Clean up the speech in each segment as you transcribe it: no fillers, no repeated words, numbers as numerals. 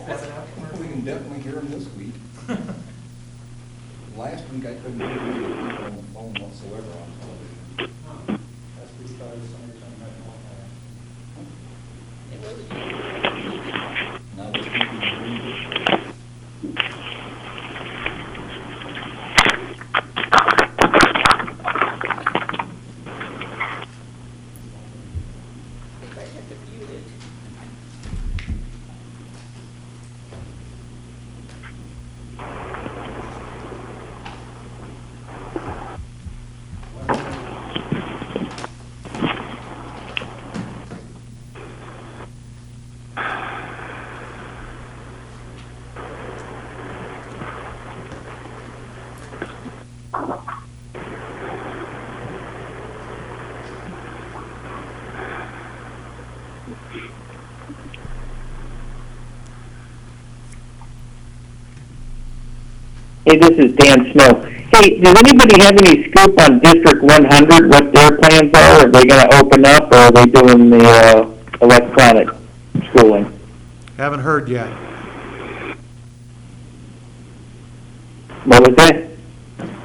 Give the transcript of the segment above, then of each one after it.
We can definitely hear them this week. Last week I couldn't hear people on the phone whatsoever on television. That's because somebody turned that off. Now this week we can hear you. Hey, this is Dan Snow. Hey, does anybody have any scoop on District 100, what their plans are? Are they going to open up, or are they doing the electronic schooling? Haven't heard yet. What was that?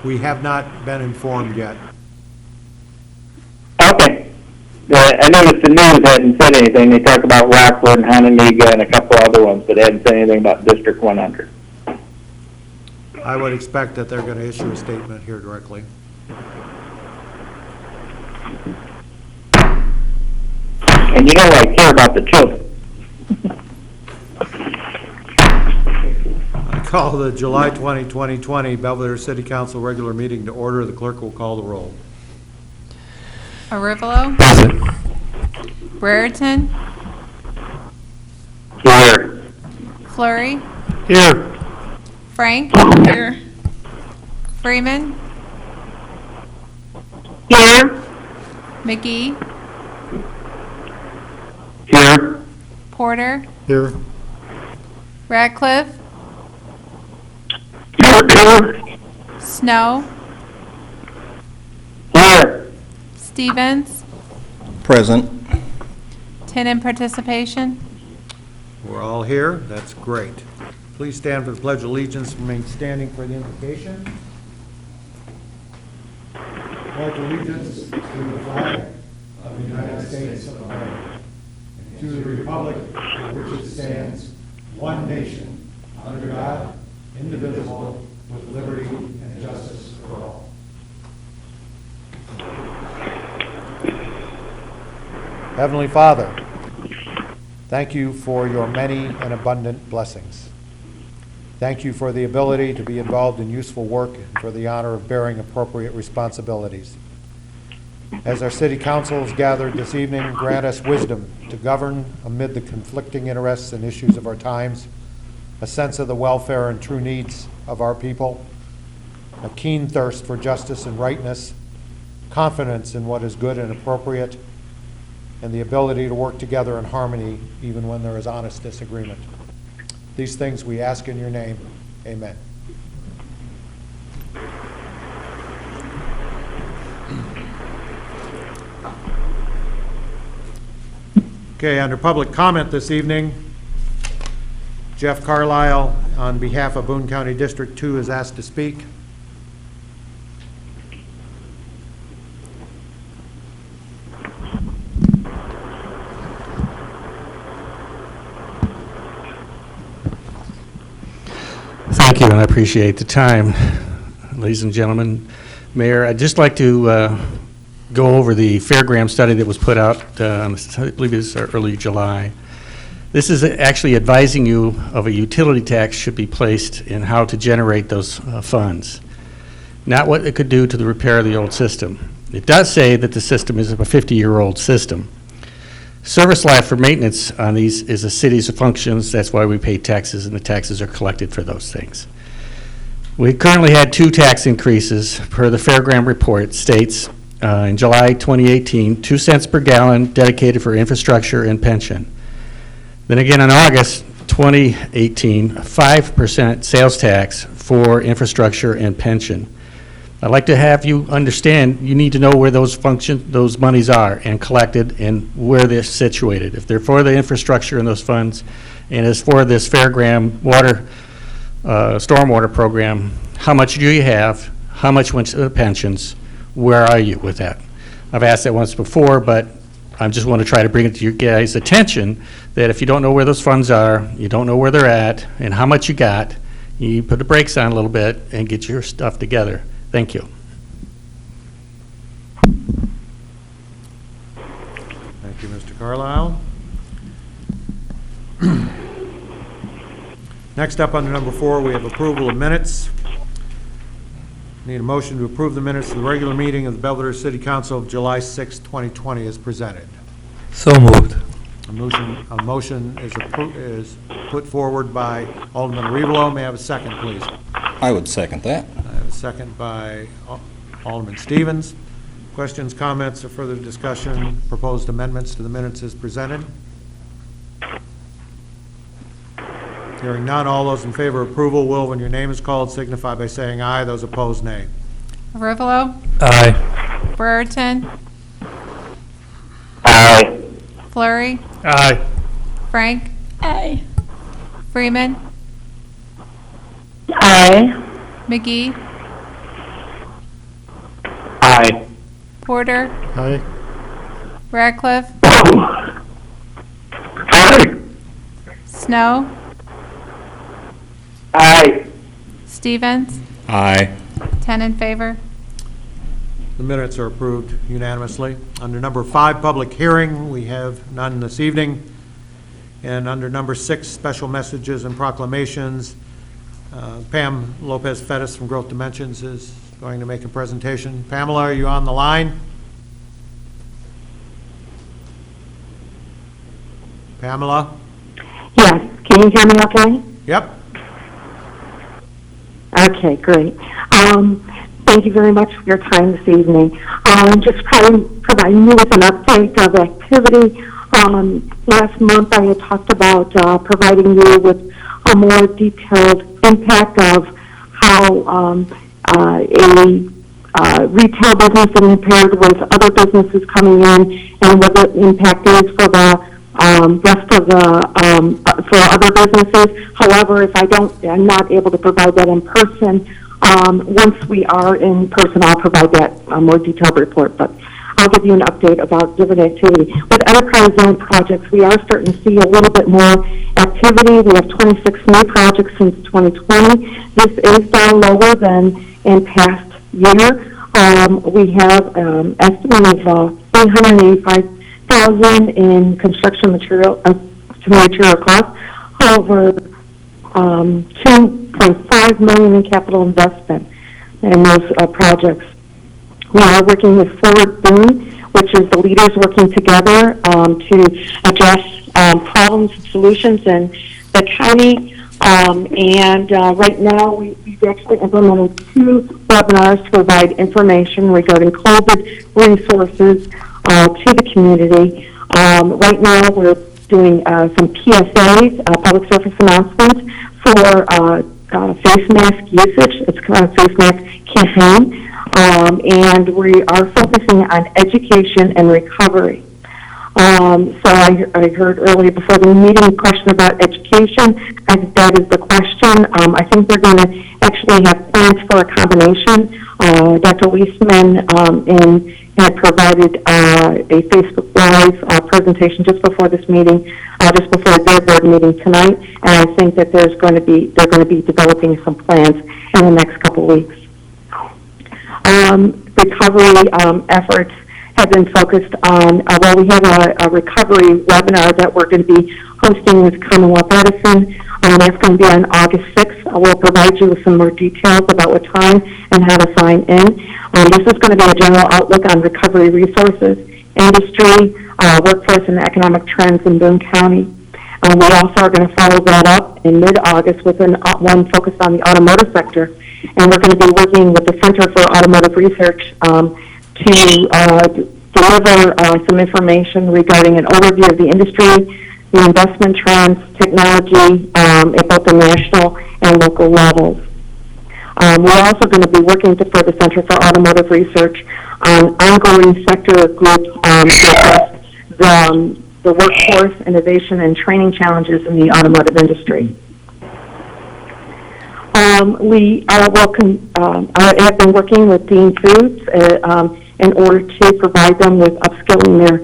We have not been informed yet. Okay. I noticed the news hadn't said anything. They talked about Rockford and Hononegah and a couple other ones, but they hadn't said anything about District 100. I would expect that they're going to issue a statement here directly. And you know I care about the children. I call the July 20, 2020 Belvedere City Council regular meeting to order. The clerk will call the roll. Arivalo. Present. Brereton. Here. Flurry. Here. Frank. Here. Freeman. Here. McGee. Here. Porter. Here. Radcliffe. Here. Snow. Here. Stevens. Present. 10 in participation. We're all here. That's great. Please stand for the Pledge of Allegiance. Remain standing for the invocation. Pledge allegiance to the flag of the United States of America and to the republic for which it stands, one nation, under God, indivisible, with liberty and justice for all. Heavenly Father, thank you for your many and abundant blessings. Thank you for the ability to be involved in useful work and for the honor of bearing appropriate responsibilities. As our city council is gathered this evening, grant us wisdom to govern amid the conflicting interests and issues of our times, a sense of the welfare and true needs of our people, a keen thirst for justice and rightness, confidence in what is good and appropriate, and the ability to work together in harmony even when there is honest disagreement. These things we ask in your name. Amen. Okay, under public comment this evening, Jeff Carlisle, on behalf of Boone County District 2, is asked to speak. Thank you, and I appreciate the time. Ladies and gentlemen, Mayor, I'd just like to go over the fairground study that was put out, I believe it's early July. This is actually advising you of a utility tax should be placed and how to generate those funds, not what it could do to the repair of the old system. It does say that the system is a 50-year-old system. Service life for maintenance on these is a city's functions. That's why we pay taxes, and the taxes are collected for those things. We currently had 2 tax increases per the fairground report. It states in July 2018, 2 cents per gallon dedicated for infrastructure and pension. Then again in August 2018, 5% sales tax for infrastructure and pension. I'd like to have you understand you need to know where those those monies are and collected and where they're situated. If they're for the infrastructure and those funds, And as for this Fairgram water, stormwater program, how much do you have? How much went to the pensions? Where are you with that? I've asked that once before, but I just want to try to bring it to your guys' attention that if you don't know where those funds are, you don't know where they're at, and how much you got, you put the brakes on a little bit and get your stuff together. Thank you. Thank you, Mr. Carlisle. Next up, under number 4, we have approval of minutes. Need a motion to approve the minutes of the regular meeting of the Belvedere City Council of July 6, 2020 as presented. So moved. A motion is put forward by Alderman Revalo. May I have a second, please? I would second that. I have a second by Alderman Stevens. Questions, comments, or further discussion? Proposed amendments to the minutes as presented? Hearing none, all those in favor of approval will, when your name is called, signify by saying aye. Those opposed, nay. Rivalo, Aye. Brereton, Aye. Flurry, Aye. Frank. Aye. Freeman, Aye. McGee, Aye. Porter, Aye. Radcliffe, Aye. Snow, Aye. Stevens, Aye. 10 in favor. The minutes are approved unanimously. Under number 5, public hearing, we have none this evening. And under number 6, special messages and proclamations, Pam Lopez-Fettis from Growth Dimensions is going to make a presentation. Pamela, are you on the line? Pamela? Yes, can you hear me okay? Yep. Okay, great. Thank you very much for your time this evening. Just providing you with an update of activity. Last month I had talked about providing you with a more detailed impact of how a retail business is impaired with other businesses coming in, and what the impact is for the rest of the for other businesses. However, if I'm not able to provide that in person. Once we are in person, I'll provide that more detailed report. But I'll give you an update about different activity. With enterprise zone projects, we are starting to see a little bit more activity. We have 26 new projects since 2020. This is down lower than in past year. We have estimate of $385,000 in construction material costs. However, $2.5 million in capital investment in those projects. We are working with Forward Boone, which is the leaders working together to address problems and solutions in the county. And right now, we've actually implemented 2 webinars to provide information regarding COVID resources to the community. Right now, we're doing some PSAs, public service announcements, for face mask usage. It's called a face mask campaign. And we are focusing on education and recovery. So I heard earlier before the meeting a question about education. I think that is the question. I think they're going to actually have plans for a combination. Dr. Weisman had provided a Facebook Live presentation just before this meeting, just before their board meeting tonight, and I think that they're going to be developing some plans in the next couple weeks. Recovery efforts have been focused on, we have a recovery webinar that we're going to be hosting with Commonwealth Edison. That's going to be on August 6th. We'll provide you with some more details about what time and how to sign in. This is going to be a general outlook on recovery resources, industry, workforce, and economic trends in Boone County. We also are going to follow that up in mid-August with one focused on the automotive sector. And we're going to be working with the Center for Automotive Research to deliver some information regarding an overview of the industry, the investment trends, technology at both the national and local levels. We're also going to be working for the Center for Automotive Research on ongoing sector groups to address the workforce, innovation, and training challenges in the automotive industry. We are have been working with Dean Foods in order to provide them with upskilling their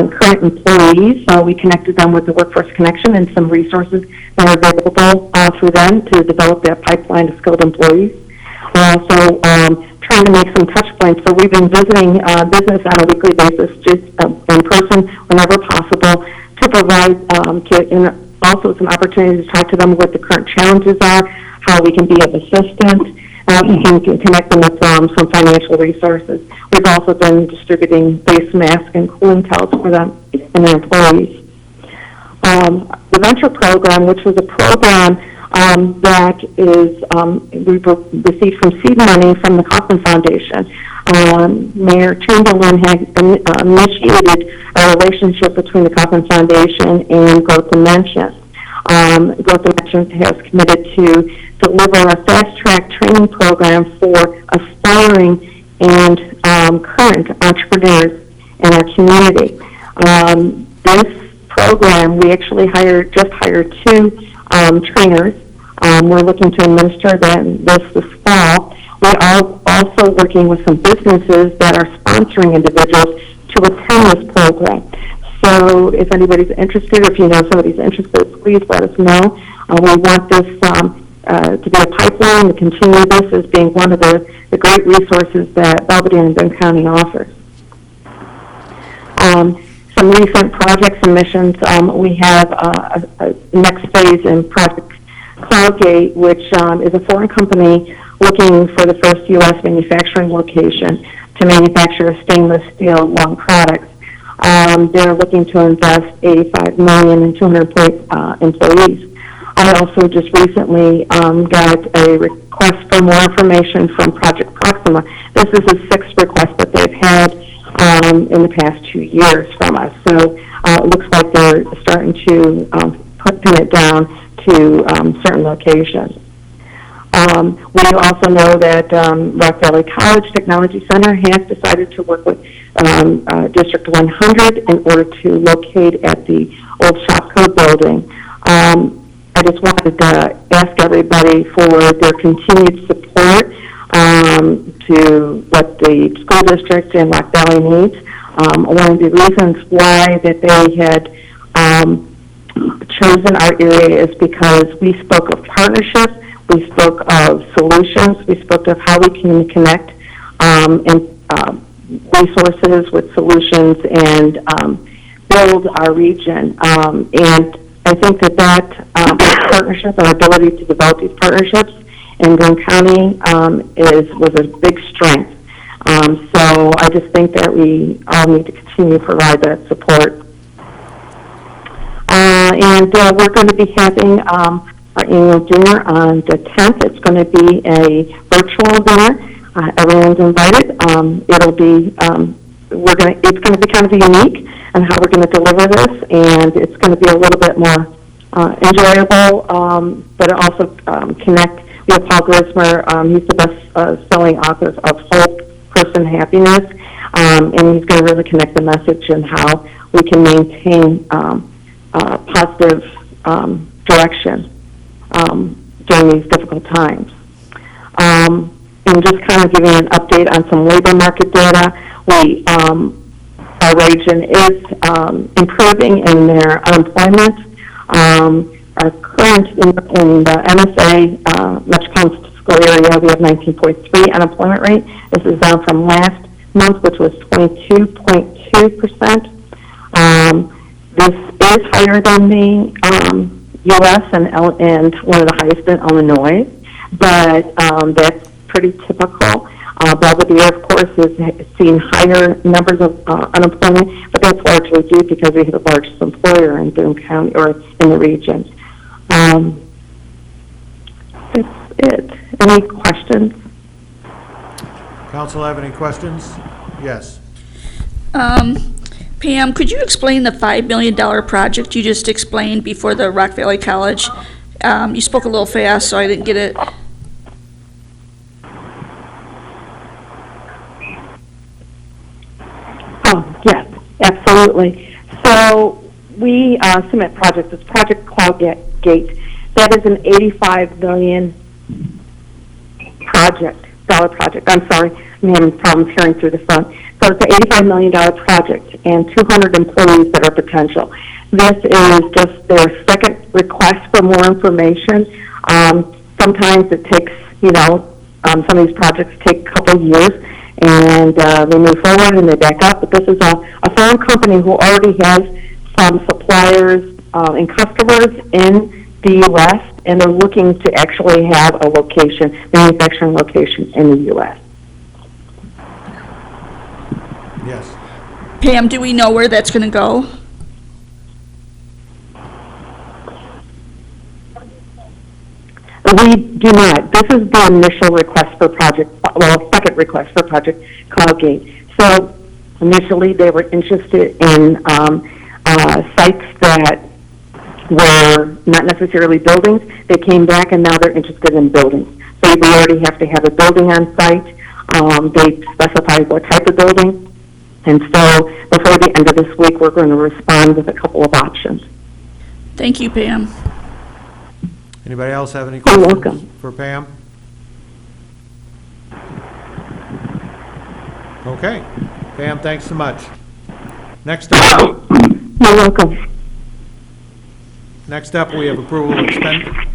current employees. We connected them with the Workforce Connection and some resources that are available for them to develop that pipeline of skilled employees. Also, trying to make some touch points. So we've been visiting business on a weekly basis, just in person whenever possible, to provide and also some opportunities to talk to them what the current challenges are, how we can be of assistance, we can connect them with some financial resources. We've also been distributing face masks and cooling towels for them and their employees. The Venture Program, which was a program that is we received from seed money from the Kauffman Foundation. Mayor Chamberlain had initiated a relationship between the Kauffman Foundation and Growth Dimension. Growth Dimension has committed to deliver a fast-track training program for aspiring and current entrepreneurs in our community. This program, we actually just hired 2 trainers. We're looking to administer this fall. We are also working with some businesses that are sponsoring individuals to attend this program. So if anybody's interested, or if you know somebody's interested, please let us know. We want this to be a pipeline to continue this as being one of the great resources that Belvedere and Boone County offers. Some recent project submissions, we have a next phase in Project Cloudgate, which is a foreign company looking for the first U.S. manufacturing location to manufacture stainless steel long products. They're looking to invest $85 million in 200 employees. I also just recently got a request for more information from Project Proxima. This is the 6th request that they've had in the past 2 years from us. So it looks like they're starting to pin it down to certain locations. We also know that Rock Valley College Technology Center has decided to work with District 100 in order to locate at the old Shopco building. I just wanted to ask everybody for their continued support to what the school district in Rock Valley needs. One of the reasons why that they had chosen our area is because we spoke of partnership, we spoke of solutions, we spoke of how we can connect resources with solutions and build our region. And I think that partnership, our ability to develop these partnerships in Boone County was a big strength. So I just think that we all need to continue to provide that support. And we're going to be having our annual dinner on the 10th. It's going to be a virtual dinner. Everyone's invited. It'll be it's going to be kind of unique in how we're going to deliver this, and it's going to be a little bit more enjoyable, but also connect. We have Paul Grismer. He's the best-selling author of Hope, Person, Happiness, and he's going to really connect the message and how we can maintain positive direction during these difficult times. And just kind of giving an update on some labor market data, our region is improving in their unemployment. Our current in the MSA metropolitan statistical area, we have 19.3 unemployment rate. This is down from last month, which was 22.2%. This is higher than the U.S. and one of the highest in Illinois, but that's pretty typical. Belvedere, of course, has seen higher numbers of unemployment, but that's largely due because we have the largest employer in Boone County or in the region. That's it. Any questions? Council have any questions? Yes. Pam, could you explain the $5 million project you just explained before the Rock Valley College? You spoke a little fast, so I didn't get it. Oh, yes, absolutely. So we submit projects. It's Project Cloud Gate. That is an $85 million dollar project. I'm sorry, I'm having problems hearing through the phone. So it's an $85 million project and 200 employees that are potential. This is just their second request for more information. Sometimes it takes, some of these projects take a couple of years, and they move forward and they back up. But this is a foreign company who already has some suppliers and customers in the U.S., and they're looking to actually have a manufacturing location in the U.S. Yes. Pam, do we know where that's going to go? We do not. This is the initial request for second request for Project CloudGate. So initially they were interested in sites that were not necessarily buildings. They came back and now they're interested in buildings. So we already have to have a building on site. They specify what type of building. And so before the end of this week, we're going to respond with a couple of options. Thank you, Pam. Anybody else have any You're questions welcome. for Pam? Okay. Pam, thanks so much. Next up, You're welcome. Next up, we have approval of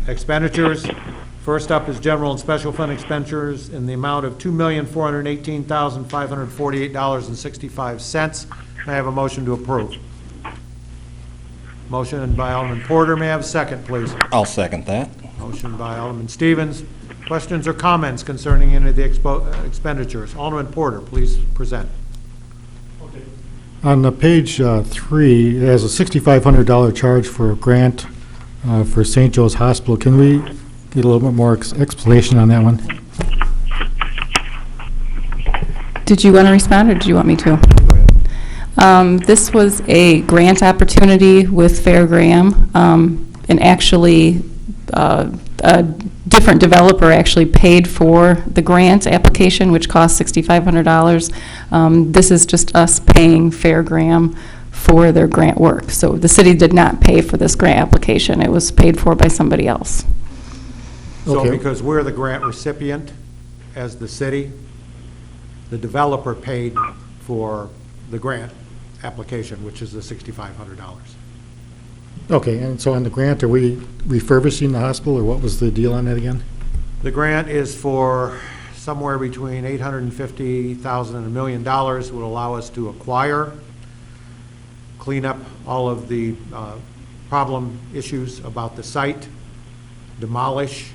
expenditures. First up is general and special fund expenditures in the amount of $2,418,548.65. May I have a motion to approve? Motion by Alderman Porter. May I have a second, please? I'll second that. Motion by Alderman Stevens. Questions or comments concerning any of the expenditures? Alderman Porter, please present. On page 3, it has a $6,500 charge for a grant for St. Joe's Hospital. Can we get a little bit more explanation on that one? Did you want to respond, or did you want me to? This was a grant opportunity with Fair Graham, and actually a different developer actually paid for the grant application, which cost $6,500. This is just us paying Fair Graham for their grant work. So the city did not pay for this grant application. It was paid for by somebody else. So Okay. because we're the grant recipient as the city, the developer paid for the grant application, which is the $6,500. Okay, and so on the grant, are we refurbishing the hospital, or what was the deal on that again? The grant is for somewhere between $850,000 and $1 million. It will allow us to acquire, clean up all of the problem issues about the site, demolish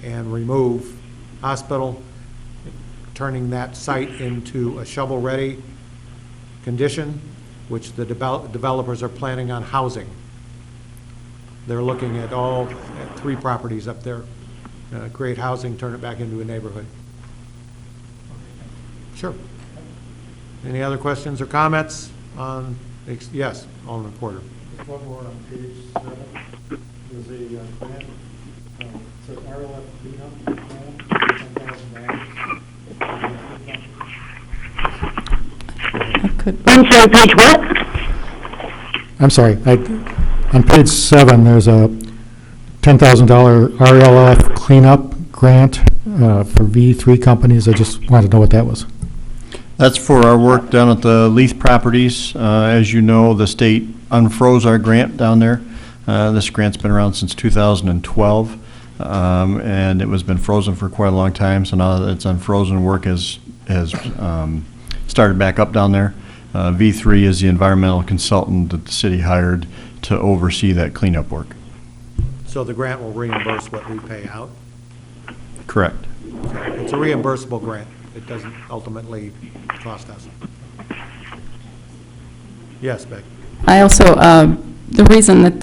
and remove hospital, turning that site into a shovel-ready condition, which the developers are planning on housing. They're looking at at 3 properties up there, create housing, turn it back into a neighborhood. Sure. Any other questions or comments on, yes, Alderman Porter. Just one more on page 7. There's a grant, it's an RLF cleanup plan, $10,000. I'm sorry, page what? I'm sorry, on page 7, there's a $10,000 RLF cleanup grant for V3 companies. I just wanted to know what that was. That's for our work down at the Leith properties. As you know, the state unfroze our grant down there. This grant's been around since 2012, and it was been frozen for quite a long time. So now that it's unfrozen, work has started back up down there. V3 is the environmental consultant that the city hired to oversee that cleanup work. So the grant will reimburse what we pay out? Correct. So it's a reimbursable grant. It doesn't ultimately cost us. Yes, Beck. I also, the reason that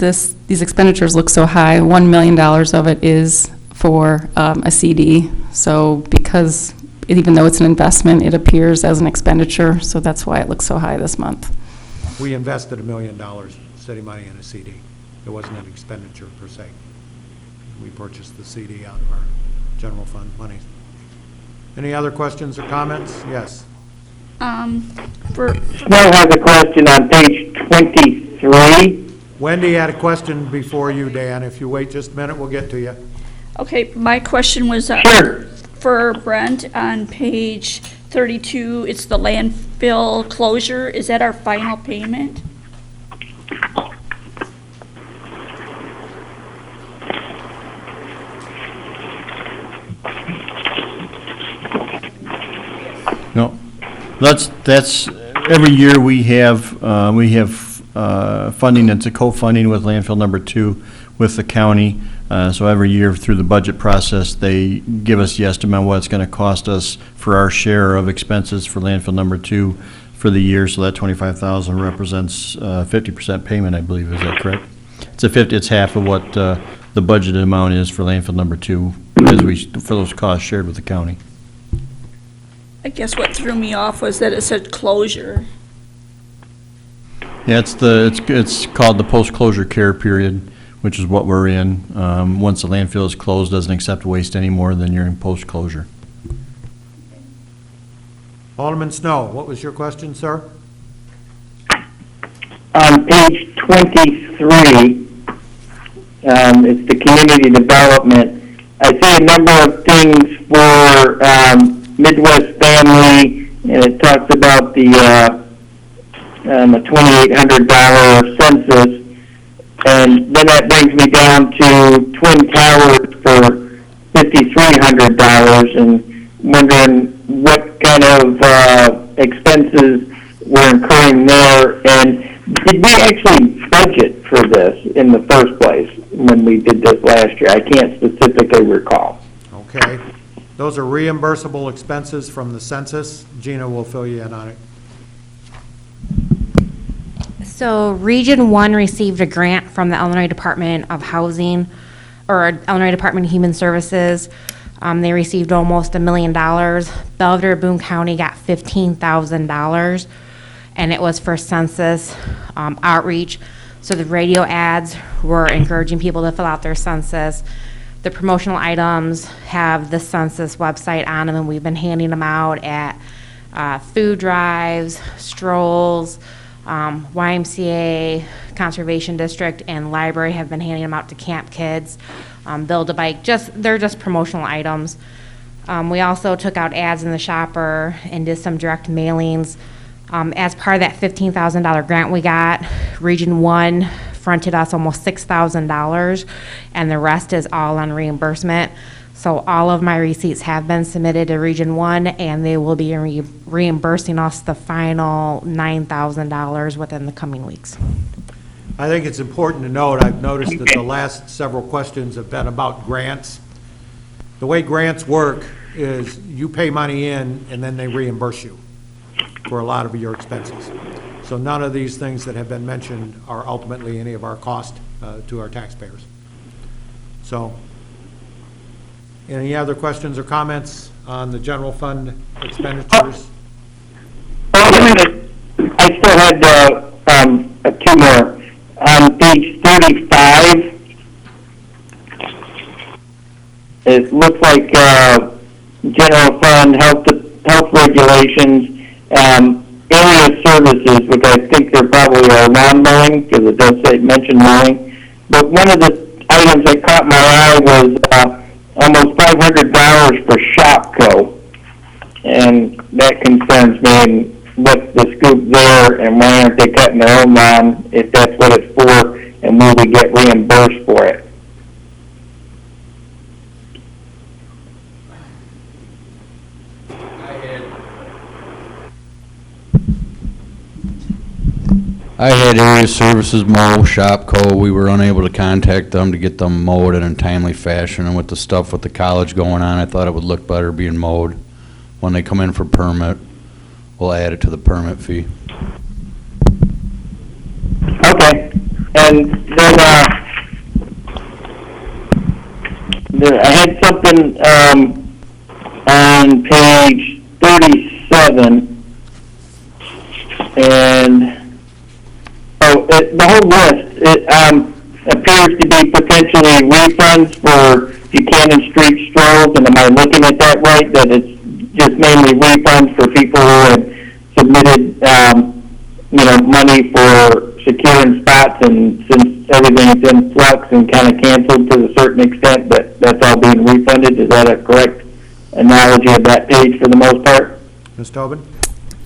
these expenditures look so high, $1 million of it is for a CD. So because even though it's an investment, it appears as an expenditure. So that's why it looks so high this month. We invested $1 million city money in a CD. It wasn't an expenditure per se. We purchased the CD out of our general fund money. Any other questions or comments? Yes. Snow has a question on page 23. Wendy had a question before you, Dan. If you wait just a minute, we'll get to you. Okay, my question was Sure. for Brent on page 32. It's the landfill closure. Is that our final payment? No, that's, every year we have funding, it's a co-funding with landfill number 2 with the county. So every year through the budget process, they give us the estimate of what it's going to cost us for our share of expenses for landfill number 2 for the year. So that $25,000 represents 50% payment, I believe. Is that correct? It's half of what the budgeted amount is for landfill number 2 for those costs shared with the county. I guess what threw me off was that it said closure. Yeah, it's called the post-closure care period, which is what we're in. Once the landfill is closed, doesn't accept waste anymore, then you're in post-closure. Alderman Snow, what was your question, sir? On page 23, it's the community development. I see a number of things for Midwest Family, and it talks about the $2,800 census, and then that brings me down to Twin Towers for $5,300, and wondering what kind of expenses we're incurring there, and did we actually budget for this in the first place when we did this last year? I can't specifically recall. Okay. Those are reimbursable expenses from the census. Gina will fill you in on it. So Region 1 received a grant from the Illinois Department of Housing, or Illinois Department of Human Services. They received almost $1 million. Belvedere, Boone County got $15,000, and it was for census outreach. So the radio ads were encouraging people to fill out their census. The promotional items have the census website on them, and we've been handing them out at food drives, strolls, YMCA, Conservation District, and Library have been handing them out to camp kids, Build a Bike. They're just promotional items. We also took out ads in the shopper and did some direct mailings. As part of that $15,000 grant we got, Region 1 fronted us almost $6,000, and the rest is all on reimbursement. So all of my receipts have been submitted to Region 1, and they will be reimbursing us the final $9,000 within the coming weeks. I think it's important to note, I've noticed that the last several questions have been about grants. The way grants work is you pay money in, and then they reimburse you for a lot of your expenses. So none of these things that have been mentioned are ultimately any of our cost to our taxpayers. So, any other questions or comments on the general fund expenditures? I still had two more. On page 35, it looks like general fund health regulations, area services, which I think they're probably lawn mowing, because it does say mention mowing. But one of the items that caught my eye was almost $500 for Shopco, and that concerns me. And what's the scoop there, and why aren't they cutting their own lawn if that's what it's for, and will we get reimbursed for it? I had area services mow Shopco. We were unable to contact them to get them mowed in a timely fashion, and with the stuff with the college going on, I thought it would look better being mowed. When they come in for permit, we'll add it to the permit fee. Okay, and then I had something on page 37, and the whole list appears to be potentially refunds for Buchanan Street strolls, and am I looking at that right, that it's just mainly refunds for people who had submitted money for securing spots, and since everything's in flux and kind of canceled to a certain extent, that's all being refunded? Is that a correct analogy of that page for the most part? Ms. Tobin?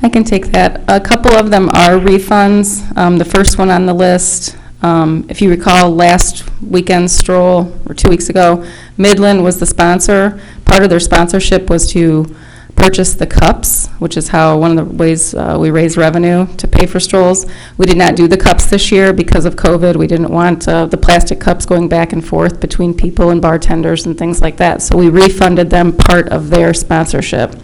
I can take that. A couple of them are refunds. The first one on the list, if you recall, last weekend's stroll, or 2 weeks ago, Midland was the sponsor. Part of their sponsorship was to purchase the cups, which is how one of the ways we raise revenue to pay for strolls. We did not do the cups this year because of COVID. We didn't want the plastic cups going back and forth between people and bartenders and things like that. So we refunded them part of their sponsorship.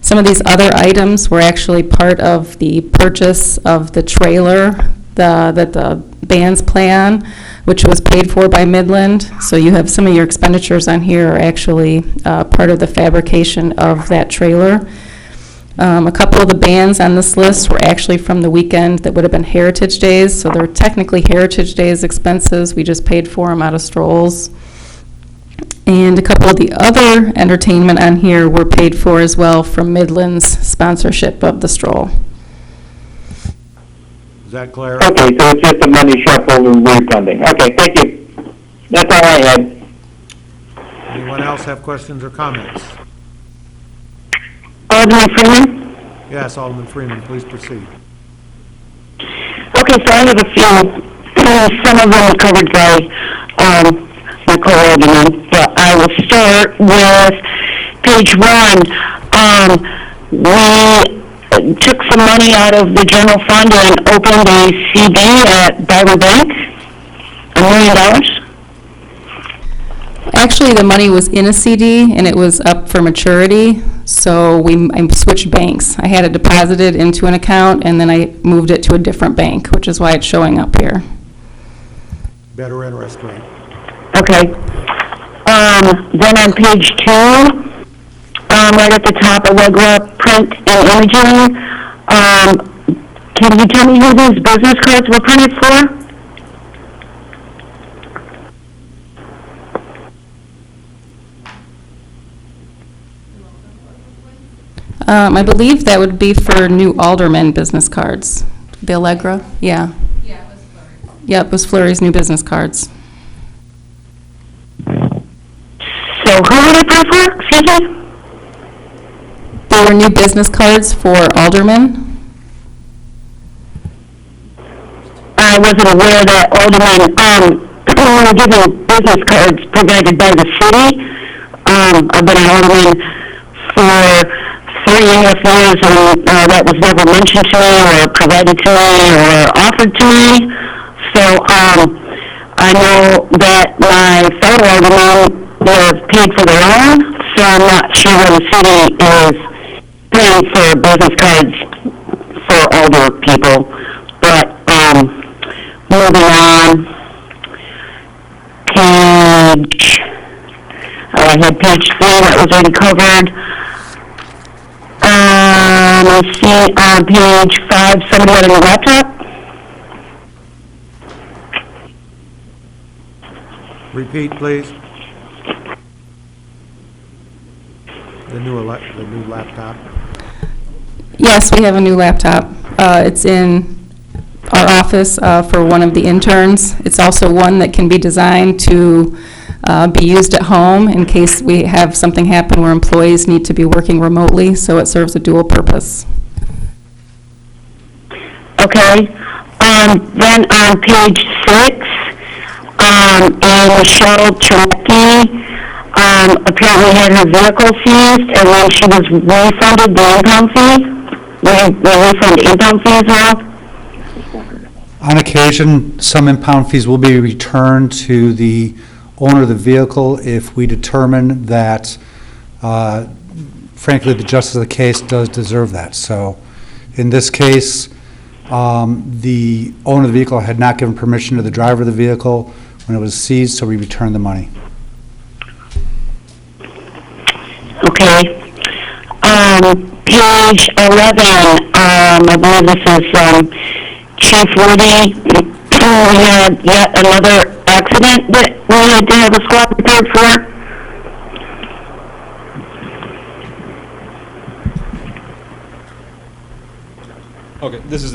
Some of these other items were actually part of the purchase of the trailer that the bands play on, which was paid for by Midland. So you have some of your expenditures on here are actually part of the fabrication of that trailer. A couple of the bands on this list were actually from the weekend that would have been Heritage Days, so they're technically Heritage Days expenses. We just paid for them out of strolls. And a couple of the other entertainment on here were paid for as well from Midland's sponsorship of the stroll. Is that clear? Okay, so it's just a money shuffle and refunding. Okay, thank you. That's all I had. Anyone else have questions or comments? Alderman Freeman? Yes, Alderman Freeman, please proceed. Okay, so I have a few. Some of them are covered by my co-alderman, but I will start with page 1. We took some money out of the general fund and opened a CD at Bible Bank, $1 million. Actually, the money was in a CD, and it was up for maturity, so I switched banks. I had it deposited into an account, and then I moved it to a different bank, which is why it's showing up here. Better interest rate. Okay. Then on page 2, right at the top, Allegra Print and Imaging, can you tell me who these business cards were printed for? I believe that would be for new alderman business cards. The Allegra? Yeah. Yeah, it was Flurry. Yeah, it was Flurry's new business cards. So who were they printed for? Excuse me? They were new business cards for aldermen. I wasn't aware that aldermen were given business cards provided by the city. I've been an alderman for 3.5 years, and that was never mentioned to me or provided to me or offered to me. So I know that my fellow aldermen have paid for their own, so I'm not sure where the city is paying for business cards for older people. But moving on, I had page 3 that was already covered. I see on page 5, somebody had a new laptop. Repeat, please. The new laptop. Yes, we have a new laptop. It's in our office for one of the interns. It's also one that can be designed to be used at home in case we have something happen where employees need to be working remotely, so it serves a dual purpose. Okay. Then on page 6, and Michelle Tremecki apparently had her vehicle seized, and then she was refunded the impound fee. They refund impound fees now? On occasion, some impound fees will be returned to the owner of the vehicle if we determine that, frankly, the justice of the case does deserve that. So in this case, the owner of the vehicle had not given permission to the driver of the vehicle when it was seized, so we returned the money. Okay. Page 11, I believe this is Chief Woody. We had yet another accident that we had to have a squad prepared for. Okay, this is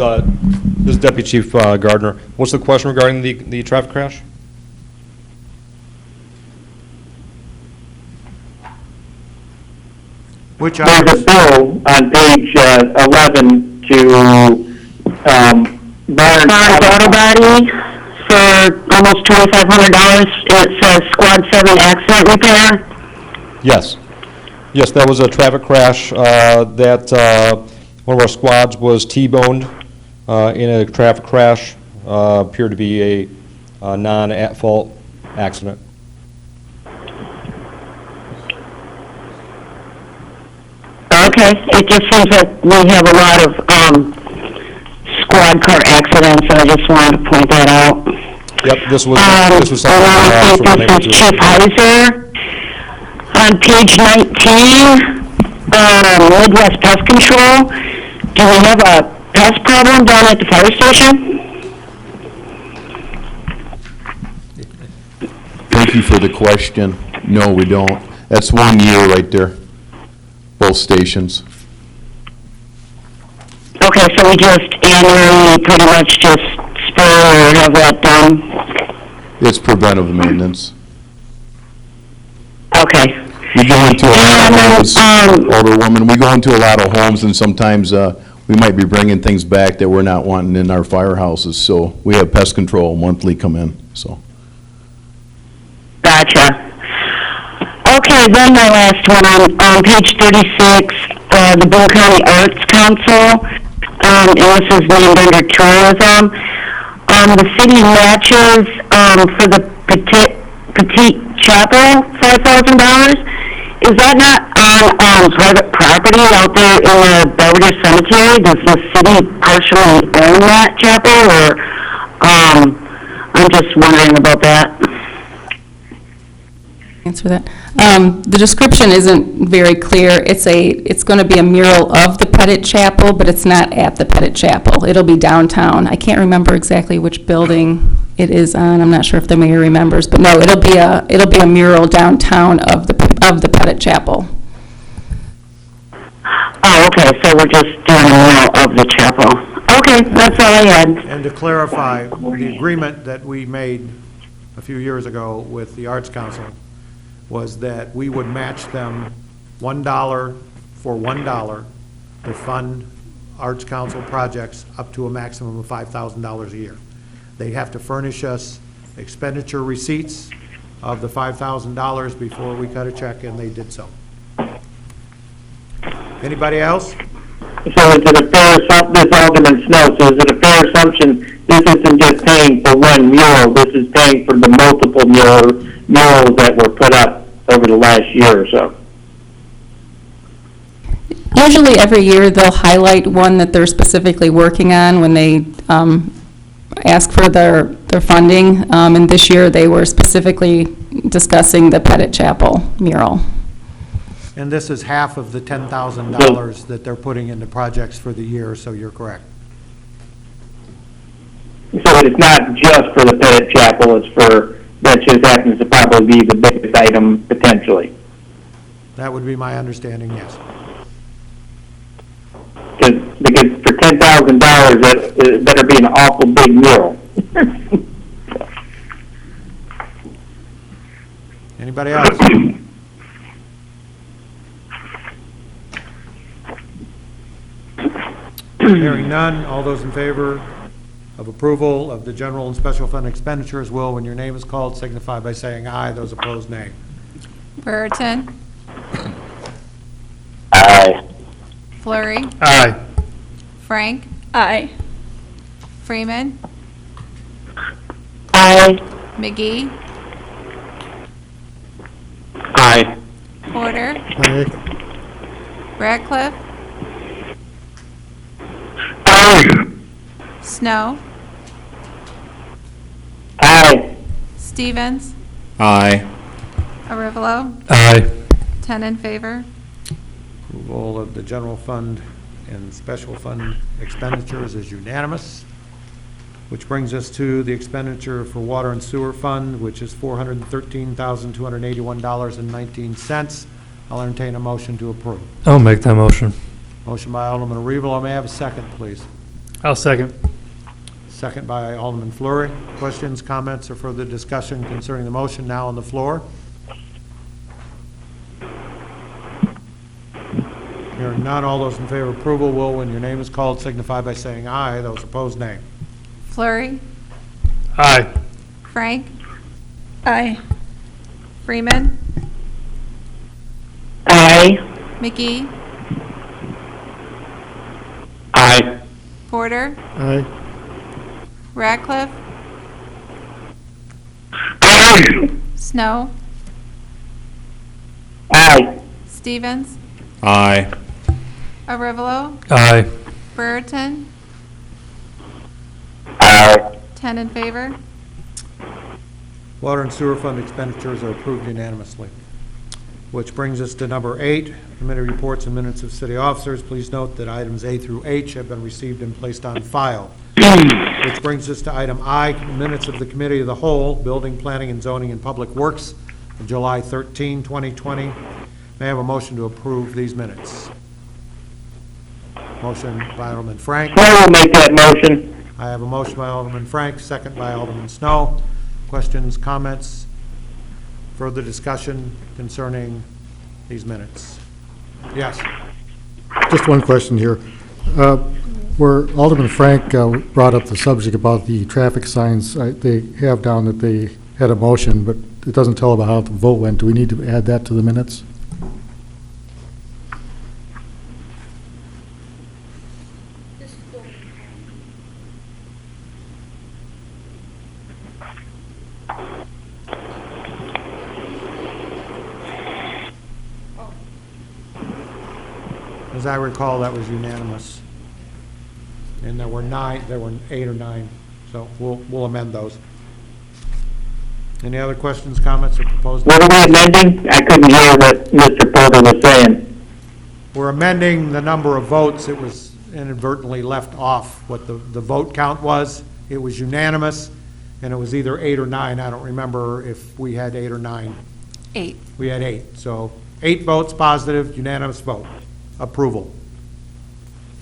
This is Deputy Chief Gardner. What's the question regarding the traffic crash? Which There's a items? bill on page 11 to Barnes Auto Body for almost $2,500. It says Squad 7 accident repair. Yes. Yes, that was a traffic crash that one of our squads was T-boned in a traffic crash. Appeared to be a non-at-fault accident. Okay, it just seems like we have a lot of squad car accidents, and I just wanted to point that out. Yep, this was I something want to from thank unable this is to. Chief Heiser. On page 19, Midwest Pest Control, do we have a pest problem down at the fire station? Thank you for the question. No, we don't. That's 1 year right there, both stations. Okay, so we just annually pretty much just spray or have that done? It's preventive maintenance. Okay. We go into a lot of homes, older woman, we go into a lot of homes, and sometimes we might be bringing things back that we're not wanting in our firehouses, so we have pest control monthly come in, so. Gotcha. Okay, then my last one, on page 36, the Boone County Arts Council, and this is named under tourism. The city matches for the Petite Chapel, $5,000. Is that not on private property out there in the Belvedere Cemetery? Does the city partially own that chapel, or I'm just wondering about that. Answer that. The description isn't very clear. It's going to be a mural of the Pettit Chapel, but it's not at the Pettit Chapel. It'll be downtown. I can't remember exactly which building it is on. I'm not sure if the mayor remembers, but no, it'll be a mural downtown of the Pettit Chapel. Oh, okay, so we're just doing a mural of the chapel. Okay, that's all I had. And to clarify, the agreement that we made a few years ago with the Arts Council was that we would match them $1 for $1 to fund Arts Council projects up to a maximum of $5,000 a year. They have to furnish us expenditure receipts of the $5,000 before we cut a check, and they did so. Anybody else? So is it a fair assumption, this Alderman Snow, so is it a fair assumption this isn't just paying for one mural, this is paying for the multiple murals that were put up over the last year or so? Usually every year they'll highlight one that they're specifically working on when they ask for their funding. And this year they were specifically discussing the Pettit Chapel mural. And this is half of the $10,000 that they're putting into projects for the year, so you're correct. So it's not just for the Pettit Chapel, it's for, that just happens to probably be the biggest item potentially. That would be my understanding, yes. Because for $10,000, it better be an awful big mural. Anybody else? Hearing none, all those in favor of approval of the general and special fund expenditures will, when your name is called, signify by saying aye. Those opposed, nay. Brereton. Aye. Flurry. Aye. Frank. Aye. Freeman. Aye. McGee. Aye. Porter. Ratcliffe. Aye. Snow. Aye. Stevens. Aye. Arivalo. Aye. 10 in favor. Approval of the general fund and special fund expenditures is unanimous, which brings us to the expenditure for water and sewer fund, which is $413,281.19. I'll entertain a motion to approve. I'll make that motion. Motion by Alderman Arivalo. May I have a second, please? I'll second. Second by Alderman Fleury. Questions, comments, or further discussion concerning the motion now on the floor? Hearing none, all those in favor of approval will, when your name is called, signify by saying aye. Those opposed, nay. Flurry, Aye. Frank, Aye. Freeman, Aye. McGee, Aye. Porter, Aye. Ratcliffe, Aye. Snow, Aye. Stevens, Aye. Arivalo, Aye. Brereton, Aye. 10 in favor. Water and sewer fund expenditures are approved unanimously. Which brings us to number 8, committee reports and minutes of city officers. Please note that items A through H have been received and placed on file. Which brings us to item I, minutes of the committee of the whole, building, planning, and zoning and public works of July 13, 2020. May I have a motion to approve these minutes? Motion by Alderman Frank. I will make that motion. I have a motion by Alderman Frank, second by Alderman Snow. Questions, comments, further discussion concerning these minutes? Yes. Just one question here. Where Alderman Frank brought up the subject about the traffic signs, they have down that they had a motion, but it doesn't tell about how the vote went. Do we need to add that to the minutes? As I recall, that was unanimous. And there were 8 or 9, so we'll amend those. Any other questions, comments, or proposed? What are we amending? I couldn't hear what Mr. Porter was saying. We're amending the number of votes. It was inadvertently left off what the vote count was. It was unanimous, and it was either 8 or 9. I don't remember if we had 8 or 9. 8. We had 8. So 8 votes positive, unanimous vote. Approval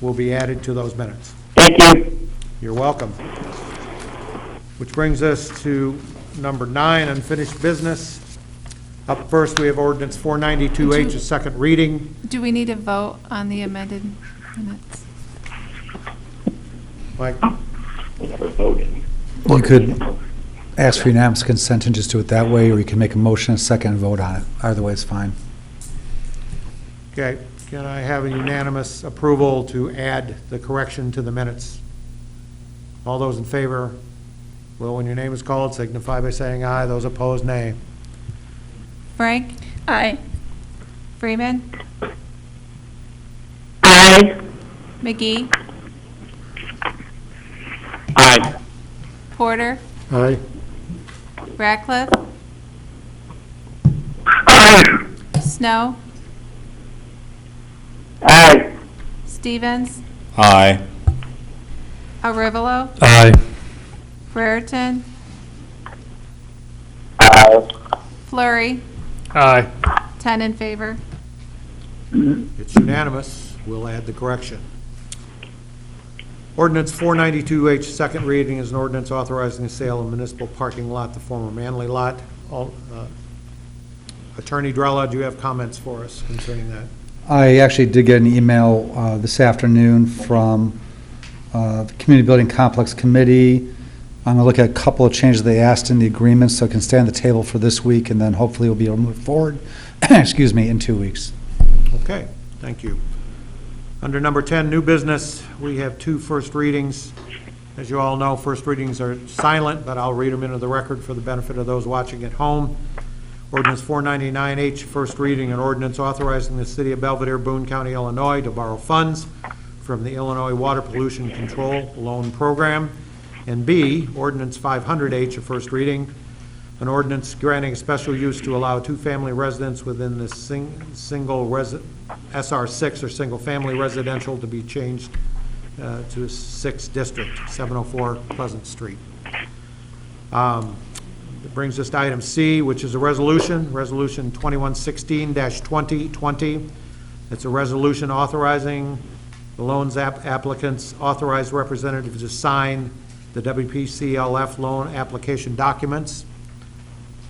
will be added to those minutes. Thank you. You're welcome. Which brings us to number 9, unfinished business. Up first, we have ordinance 492H, a second reading. Do we need to vote on the amended minutes? Mike? You could ask for unanimous consent and just do it that way, or you can make a motion, a second, and vote on it. Either way is fine. Okay, can I have a unanimous approval to add the correction to the minutes? All those in favor, will, when your name is called, signify by saying aye. Those opposed, nay. Frank, Aye. Freeman, Aye. McGee, Aye. Porter, Aye. Ratcliffe, Aye. Snow, Aye. Stevens, Aye. Arivalo, Aye. Brereton, Aye. Flurry, Aye. 10 in favor. It's unanimous. We'll add the correction. Ordinance 492H, second reading, is an ordinance authorizing the sale of municipal parking lot, the former Manley lot. Attorney Drella, do you have comments for us concerning that? I actually did get an email this afternoon from the Community Building Complex Committee. I'm going to look at a couple of changes they asked in the agreement, so it can stay on the table for this week, and then hopefully we'll be able to move forward, excuse me, in 2 weeks. Okay, thank you. Under number 10, new business, we have 2 first readings. As you all know, first readings are silent, but I'll read them into the record for the benefit of those watching at home. Ordinance 499H, first reading, an ordinance authorizing the City of Belvedere, Boone County, Illinois, to borrow funds from the Illinois Water Pollution Control Loan Program. And B, ordinance 500H, a first reading, an ordinance granting special use to allow 2-family residents within the SR6 or single-family residential to be changed to 6th District, 704 Pleasant Street. That brings us to item C, which is a resolution 2116-2020. It's a resolution authorizing the loans applicants, authorized representatives to sign the WPCLF loan application documents.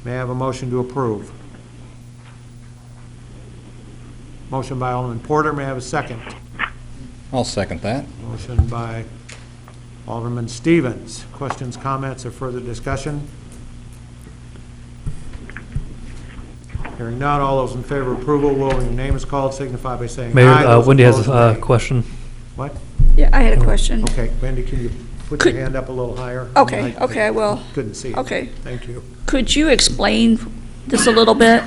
May I have a motion to approve? Motion by Alderman Porter, may I have a second? I'll second that. Motion by Alderman Stevens. Questions, comments, or further discussion? Hearing none, all those in favor of approval, will, when your name is called, signify by saying aye. Mayor, Those Wendy has opposed, a nay. question. What? Yeah, I had a question. Okay, Wendy, can you put your hand up a little higher? Okay, okay, I will. Couldn't see it. Okay. Thank you. Could you explain this a little bit?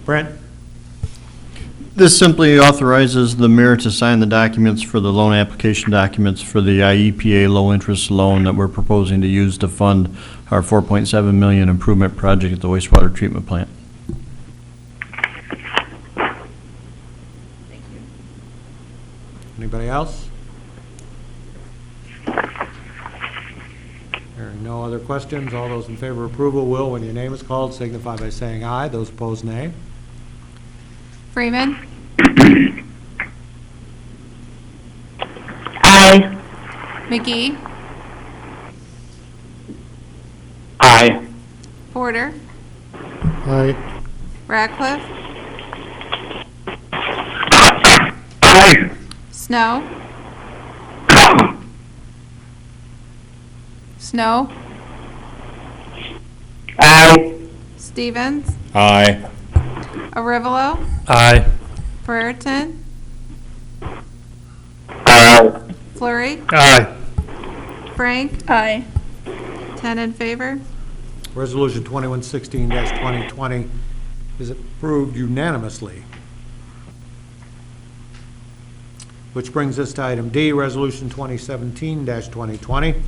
Brent? This simply authorizes the mayor to sign the documents for the loan application documents for the IEPA low-interest loan that we're proposing to use to fund our $4.7 million improvement project at the wastewater treatment plant. Anybody else? Hearing no other questions, all those in favor of approval will, when your name is called, signify by saying aye. Those opposed, nay. Freeman. Aye. McGee. Aye. Porter. Aye. Ratcliffe. Aye. Snow. Snow. Aye. Stevens. Aye. Arivalo. Aye. Brereton. Aye. Flurry. Aye. Frank. Aye. 10 in favor. Resolution 2116-2020 is approved unanimously. Which brings us to item D, Resolution 2017-2020.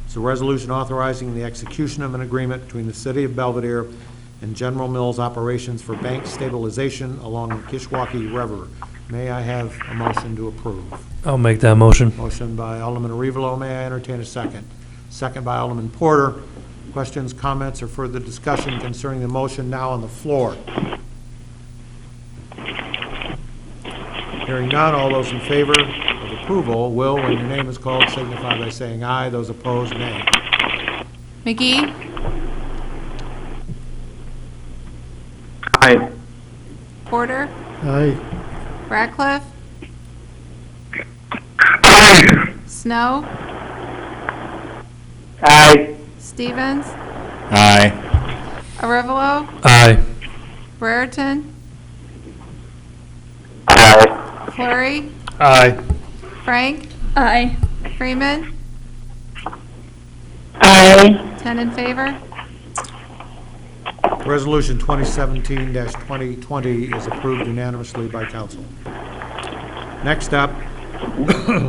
It's a resolution authorizing the execution of an agreement between the City of Belvedere and General Mills Operations for bank stabilization along the Kishwaukee River. May I have a motion to approve? I'll make that motion. Motion by Alderman Arivalo. May I entertain a second? Second by Alderman Porter. Questions, comments, or further discussion concerning the motion now on the floor? Hearing none, all those in favor of approval will, when your name is called, signify by saying aye. Those opposed, nay. McGee. Aye. Porter. Aye. Ratcliffe. Aye. Snow. Aye. Stevens. Aye. Arivalo. Aye. Brereton. Aye. Flurry. Aye. Frank. Aye. Freeman. Aye. 10 in favor. Resolution 2017-2020 is approved unanimously by council. Next up,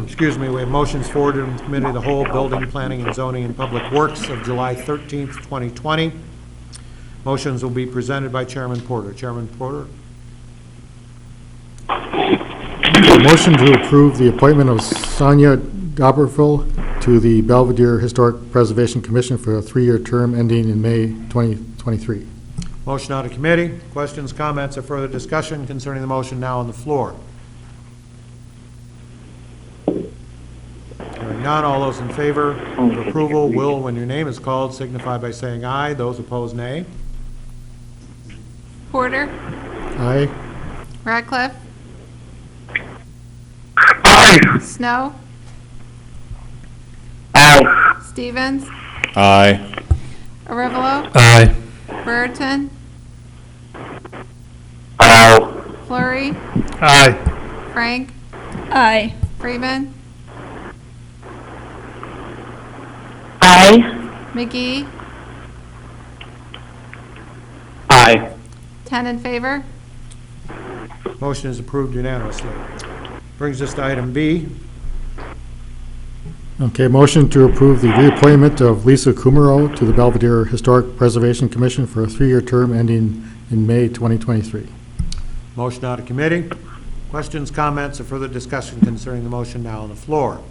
excuse me, we have motions forwarded from Committee of the Whole, Building, Planning, and Zoning, and Public Works of July 13th, 2020. Motions will be presented by Chairman Porter. Chairman Porter? A motion to approve the appointment of Sonia Gobberville to the Belvedere Historic Preservation Commission for a 3-year term ending in May 2023. Motion out of committee. Questions, comments, or further discussion concerning the motion now on the floor? Hearing none, all those in favor of approval will, when your name is called, signify by saying aye. Those opposed, nay. Porter. Aye. Ratcliffe. Aye. Snow. Aye. Stevens. Aye. Arivalo. Aye. Brereton. Aye. Flurry. Aye. Frank. Aye. Freeman. Aye. McGee. Aye. 10 in favor. Motion is approved unanimously. Brings us to item B. Okay, motion to approve the reappointment of Lisa Kumaro to the Belvedere Historic Preservation Commission for a 3-year term ending in May 2023. Motion out of committee. Questions, comments, or further discussion concerning the motion now on the floor?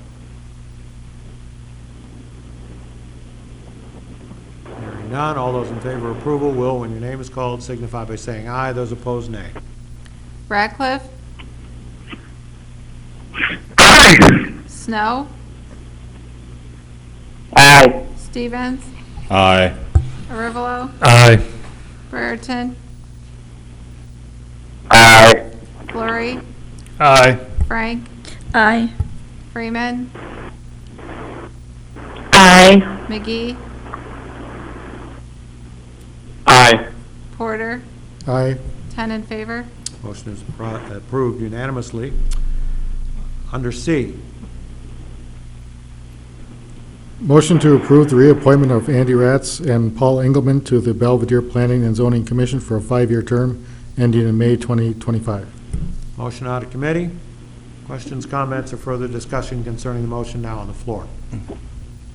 Hearing none, all those in favor of approval will, when your name is called, signify by saying aye. Those opposed, nay. Ratcliffe. Aye. Snow. Aye. Stevens, Aye. Arivalo, Aye. Brereton, Aye. Flurry, Aye. Frank, Aye. Freeman, Aye. McGee, Aye. Porter, Aye. 10 in favor. Motion is approved unanimously. Under C, Motion to approve the reappointment of Andy Ratz and Paul Engelman to the Belvedere Planning and Zoning Commission for a 5-year term ending in May 2025. motion out of committee. Questions, comments, or further discussion concerning the motion now on the floor?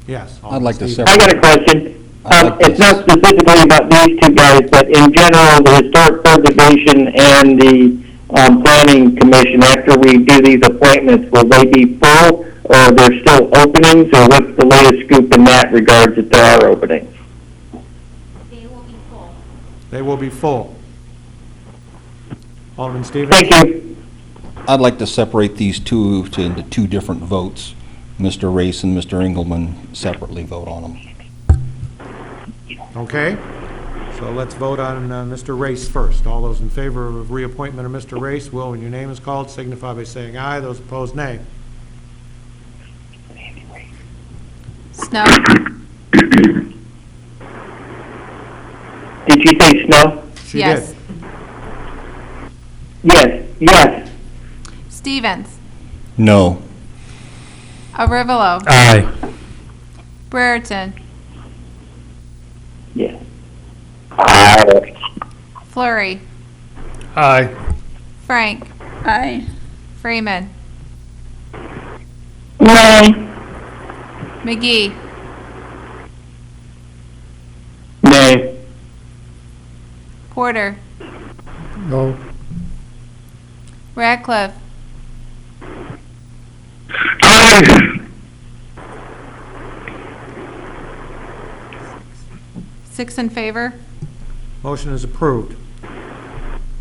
Yes. I'd like to Alderman separate- I got a question. I'd like It's to- not specifically about these two guys, but in general, the Historic Preservation and the Planning Commission, after we do these appointments, will they be full, or are there still openings, or what's the latest scoop in that regards if there are openings? They will be full. They will be full. Alderman Stevens? Thank you. I'd like to separate these two into two different votes. Mr. Race and Mr. Engelman separately vote on them. Okay, so let's vote on Mr. Race first. All those in favor of reappointment of Mr. Race will, when your name is called, signify by saying aye. Those opposed, nay. Snow, Did you say Snow? She yes. did. Yes, yes. Stevens, No. Arivalo, Aye. Brereton, Yes. Aye. Flurry, Aye. Frank, Aye. Freeman, Nay. McGee, Nay. Porter, No. Radcliffe, Aye. 6 in favor. Motion is approved.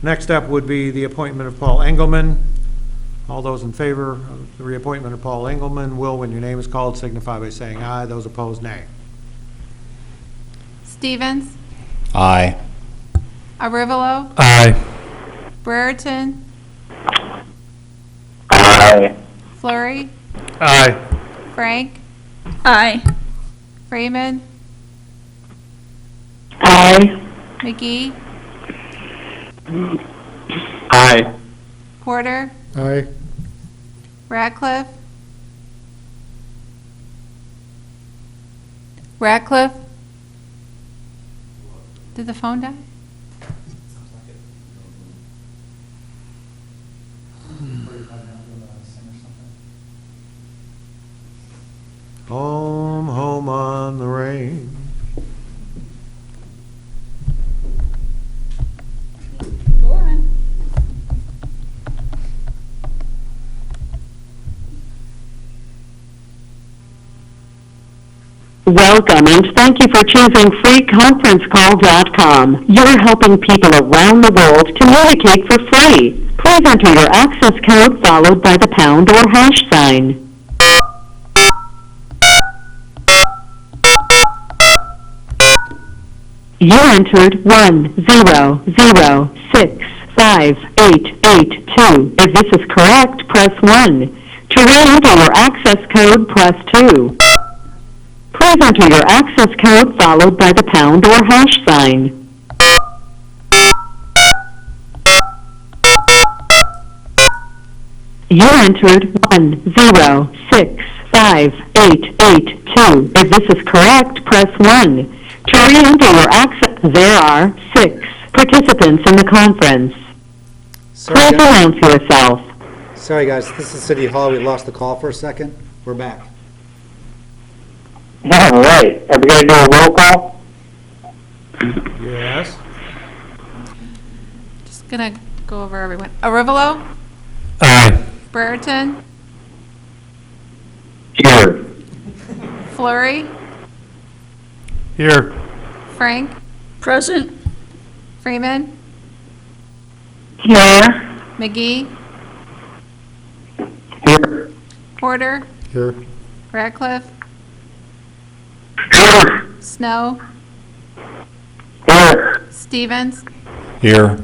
Next up would be the appointment of Paul Engelman. All those in favor of the reappointment of Paul Engelman will, when your name is called, signify by saying aye. Those opposed, nay. Stevens, Aye. Arivalo, Aye. Brereton, Aye. Flurry, Aye. Frank, Aye. Freeman, Aye. McGee, Aye. Porter, Aye. Radcliffe, Radcliffe, did the phone die? Home, home on the range. Go on. Welcome, and thank you for choosing freeconferencecall.com. You're helping people around the world communicate for free. Please enter your access code followed by the pound or hash sign. You entered 100658882. If this is correct, press 1. To re-enter your access code, press 2. Please enter your access code followed by the pound or hash sign. You entered 100658882. If this is correct, press 1. To re-enter your access, there are 6 participants in the conference. Please announce yourself. Sorry, guys, this is City Hall. We lost the call for a second. We're back. All right. Are we going to do a roll call? Yes. Just gonna go over everyone. Arivalo, Aye. Brereton, Here. Flurry, Here. Frank, Present. Freeman, Here. McGee, Here. Porter, Here. Radcliffe, Here. Snow, Here. Stevens, Here.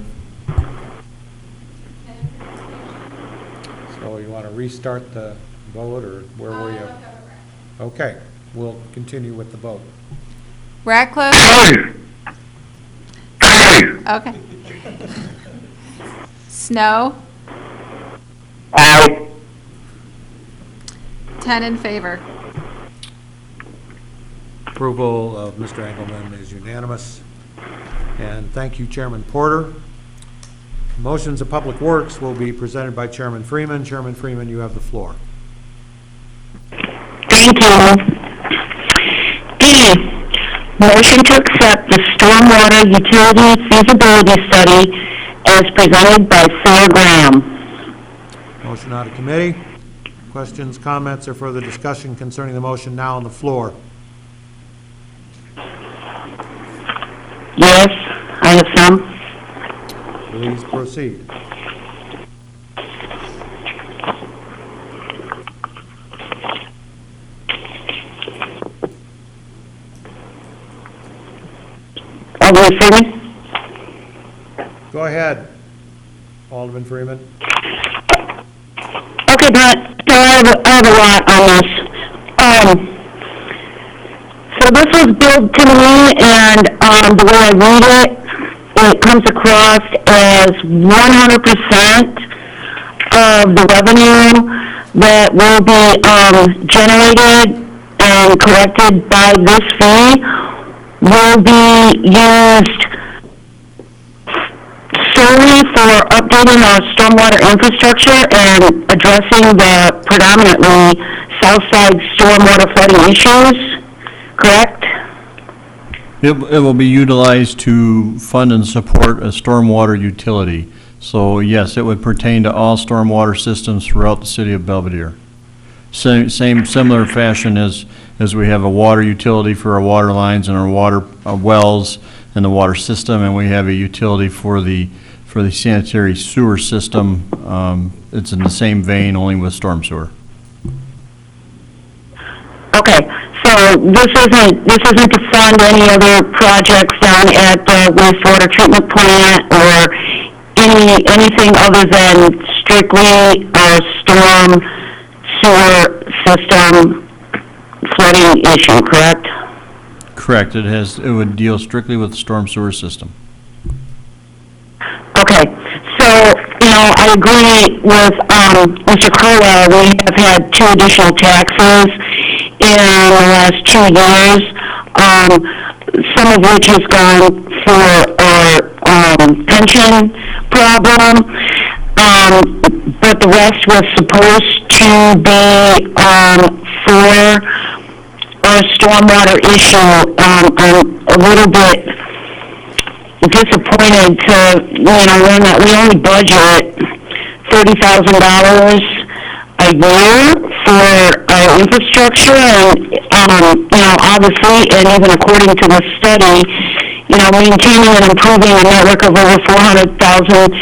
So you want to restart the vote, or where were you? Okay, we'll continue with the vote. Ratcliffe. Okay. Snow, Aye. 10 in favor. Approval of Mr. Engelman is unanimous. And thank you, Chairman Porter. Motions of Public Works will be presented by Chairman Freeman. Chairman Freeman, you have the floor. Thank you. D, motion to accept the stormwater utility feasibility study as presented by Sarah Graham. Motion out of committee. Questions, comments, or further discussion concerning the motion now on the floor? Yes, I have some. Please proceed. Alderman Freeman? Go ahead, Alderman Freeman. Okay, but I have a lot on this. So this was billed to me, and the way I read it, it comes across as 100% of the revenue that will be generated and collected by this fee will be used solely for updating our stormwater infrastructure and addressing the predominantly south side stormwater flooding issues, correct? It will be utilized to fund and support a stormwater utility. So yes, it would pertain to all stormwater systems throughout the city of Belvedere. Similar fashion as we have a water utility for our water lines and our water wells and the water system, and we have a utility for the sanitary sewer system. It's in the same vein, only with storm sewer. Okay, so this isn't to fund any other projects down at the wastewater treatment plant or anything other than strictly a storm sewer system flooding issue, correct? Correct. It would deal strictly with the storm sewer system. Okay, so, I agree with Mr. Crowell. We have had 2 additional taxes in the last 2 years, some of which has gone for our pension problem, but the rest was supposed to be for our stormwater issue. I'm a little bit disappointed to, learn that we only budget $30,000 a year for our infrastructure, and, obviously, and even according to the study, maintaining and improving a network of over 400,000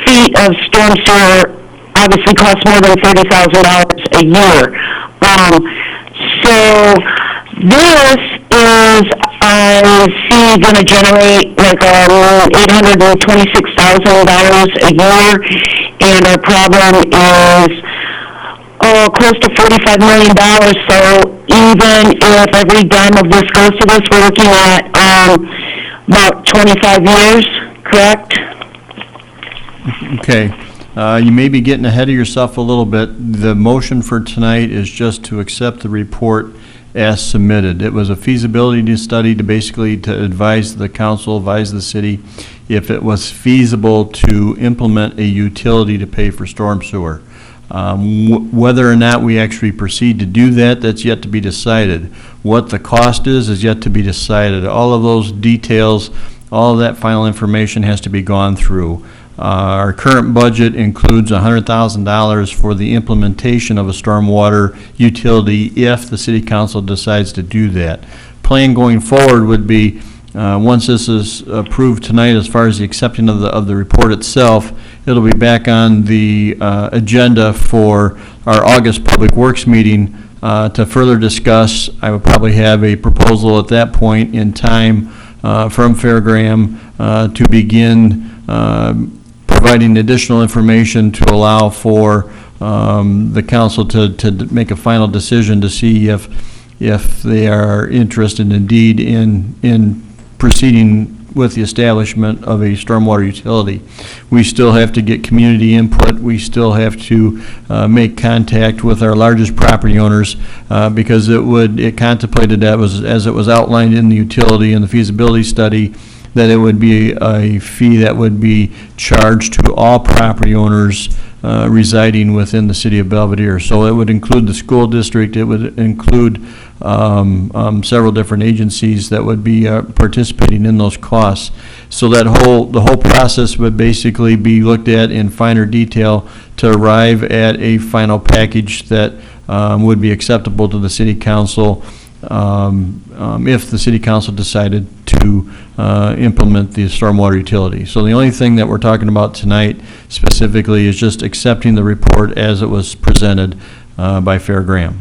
feet of storm sewer obviously costs more than $30,000 a year. So this is, I see, going to generate like $826,000 a year, and our problem is close to $45 million. So even if every dime of this goes to this, we're looking at about 25 years, correct? Okay. You may be getting ahead of yourself a little bit. The motion for tonight is just to accept the report as submitted. It was a feasibility study to basically to advise the council, advise the city if it was feasible to implement a utility to pay for storm sewer. Whether or not we actually proceed to do that, that's yet to be decided. What the cost is yet to be decided. All of those details, all of that final information has to be gone through. Our current budget includes $100,000 for the implementation of a stormwater utility if the city council decides to do that. Plan going forward would be, once this is approved tonight as far as the accepting of the report itself, it'll be back on the agenda for our August Public Works meeting to further discuss. I would probably have a proposal at that point in time from Fairgram to begin providing additional information to allow for the council to make a final decision to see if they are interested indeed in proceeding with the establishment of a stormwater utility. We still have to get community input. We still have to make contact with our largest property owners because it contemplated that as it was outlined in the utility and the feasibility study, that it would be a fee that would be charged to all property owners residing within the city of Belvedere. So it would include the school district, it would include several different agencies that would be participating in those costs. So the whole process would basically be looked at in finer detail to arrive at a final package that would be acceptable to the city council if the city council decided to implement the stormwater utility. So the only thing that we're talking about tonight specifically is just accepting the report as it was presented by Fairgram.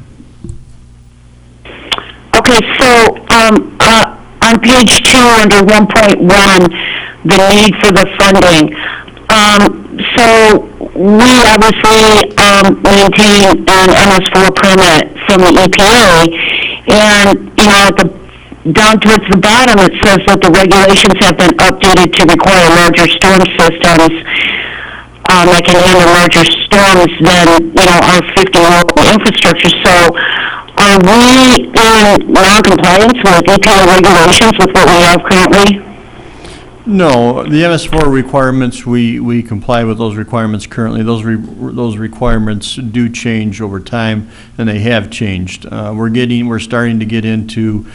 Okay, so on page 2 under 1.1, the need for the funding. So we obviously maintain an MS4 permit from the EPA, and down towards the bottom it says that the regulations have been updated to require larger storm systems that can handle larger storms than our 50 local infrastructure. So are we in non-compliance with EPA regulations with what we have currently? No, the MS4 requirements, we comply with those requirements currently. Those requirements do change over time, and they have changed. We're starting to get into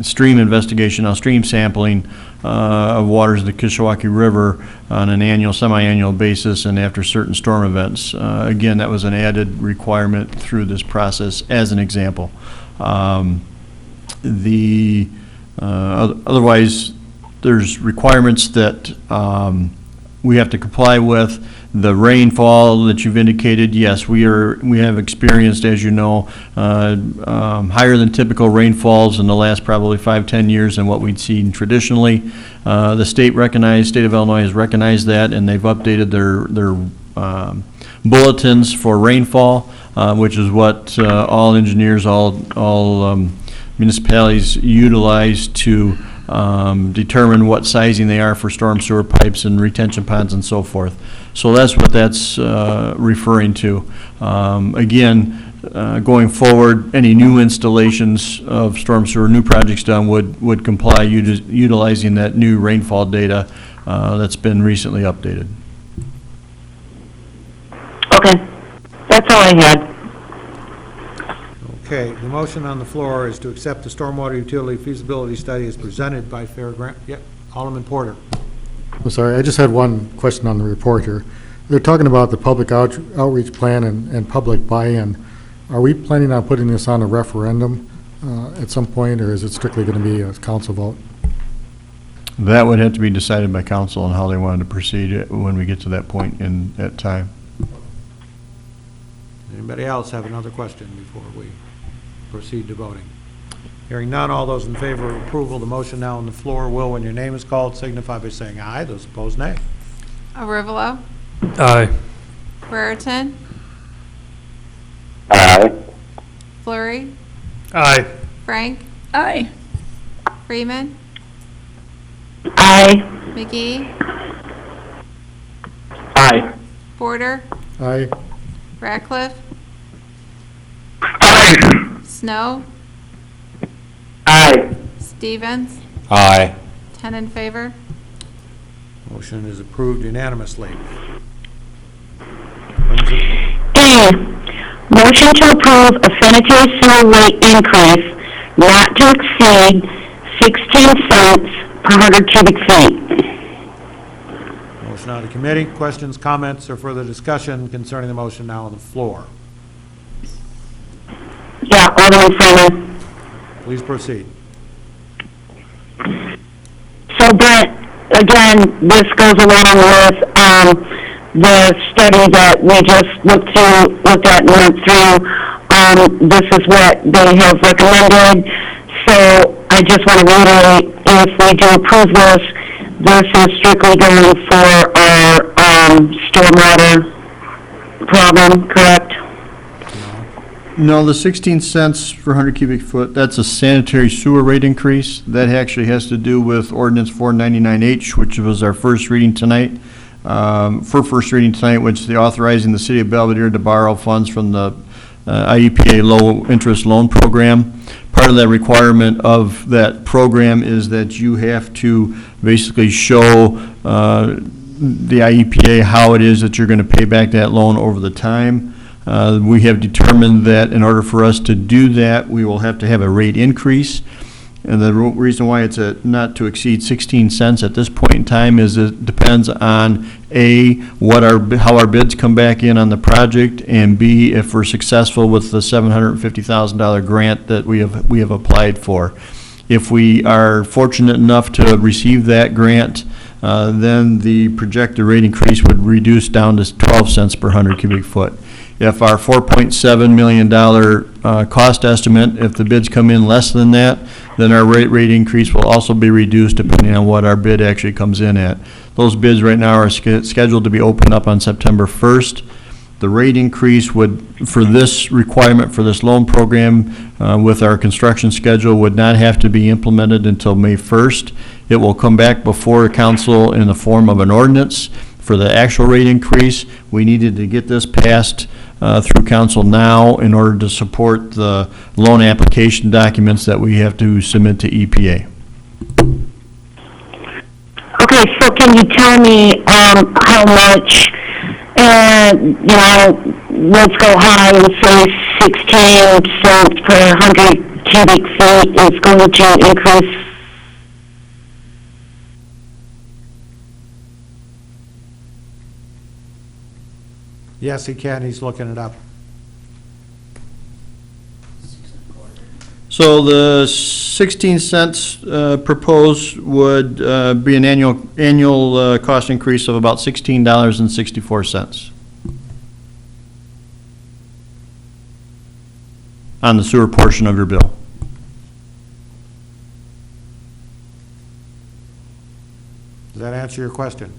stream investigation, now stream sampling of waters of the Kishwaukee River on an semi-annual basis, and after certain storm events. Again, that was an added requirement through this process, as an example. Otherwise, there's requirements that we have to comply with. The rainfall that you've indicated, yes, we have experienced, as you know, higher than typical rainfalls in the last probably 5-10 years than what we'd seen traditionally. The state of Illinois has recognized that, and they've updated their bulletins for rainfall, which is what all engineers, all municipalities utilize to determine what sizing they are for storm sewer pipes and retention ponds and so forth. So that's what that's referring to. Again, going forward, any new installations of storm sewer, new projects done would comply utilizing that new rainfall data that's been recently updated. Okay, that's all I had. Okay, the motion on the floor is to accept the stormwater utility feasibility study as presented by Fairgram. Yep, Alderman Porter. I'm sorry, I just had one question on the report here. They're talking about the public outreach plan and public buy-in. Are we planning on putting this on a referendum at some point, or is it strictly going to be a council vote? That would have to be decided by council on how they wanted to proceed when we get to that point in that time. Anybody else have another question before we proceed to voting? Hearing none, all those in favor of approval of the motion now on the floor will, when your name is called, signify by saying aye. Those opposed, nay. Arivalo. Aye. Brereton. Aye. Fleury. Aye. Frank. Aye. Freeman. Aye. McGee. Aye. Porter. Aye. Ratcliffe. Snow. Aye. Stevens. Aye. 10 in favor. Motion is approved unanimously. A, motion to approve a sanitary sewer rate increase not to exceed 16 cents per 100 cubic feet. Motion out of committee. Questions, comments, or further discussion concerning the motion now on the floor? Yeah, Alderman Freeman. Please proceed. So Brent, again, this goes along with the study that we just looked at and went through, this is what they have recommended. So I just want to reiterate, if we do approve this, this is strictly going for our stormwater problem, correct? No, the 16 cents per 100 cubic foot, that's a sanitary sewer rate increase. That actually has to do with ordinance 499H, which was our first reading tonight. Which is the authorizing the city of Belvedere to borrow funds from the IEPA low-interest loan program. Part of that requirement of that program is that you have to basically show the IEPA how it is that you're going to pay back that loan over the time. We have determined that in order for us to do that, we will have to have a rate increase. And the reason why it's not to exceed 16 cents at this point in time is it depends on A, how our bids come back in on the project, and B, if we're successful with the $750,000 grant that we have applied for. If we are fortunate enough to receive that grant, then the projected rate increase would reduce down to 12 cents per 100 cubic foot. If our $4.7 million cost estimate, if the bids come in less than that, then our rate increase will also be reduced depending on what our bid actually comes in at. Those bids right now are scheduled to be opened up on September 1st. The rate increase would, for this requirement for this loan program with our construction schedule, would not have to be implemented until May 1st. It will come back before council in the form of an ordinance. For the actual rate increase, we needed to get this passed through council now in order to support the loan application documents that we have to submit to EPA. Okay, so can you tell me how much, let's go high and say 16 cents per 100 cubic feet is going to increase? Yes, he can. He's looking it up. So the 16 cents proposed would be an annual cost increase of about $16.64 on the sewer portion of your bill. Does that answer your question?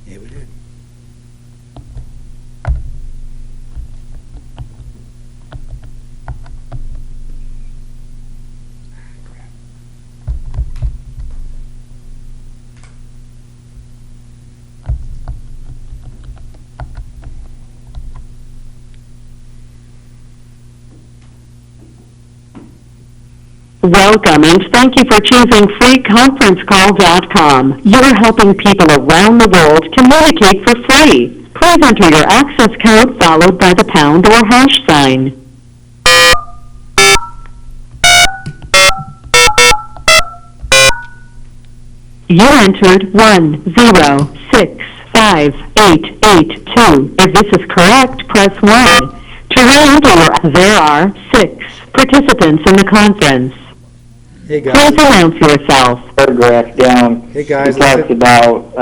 Yeah, we did. Welcome, and thank you for choosing freeconferencecall.com. You're helping people around the world communicate for free. Please enter your access code followed by the pound or hash sign. You entered 1065882. If this is correct, press 1. To re-enter, there are 6 participants in the conference. Hey, guys. Please announce yourself. Paragraph down. Hey, guys. We talked about,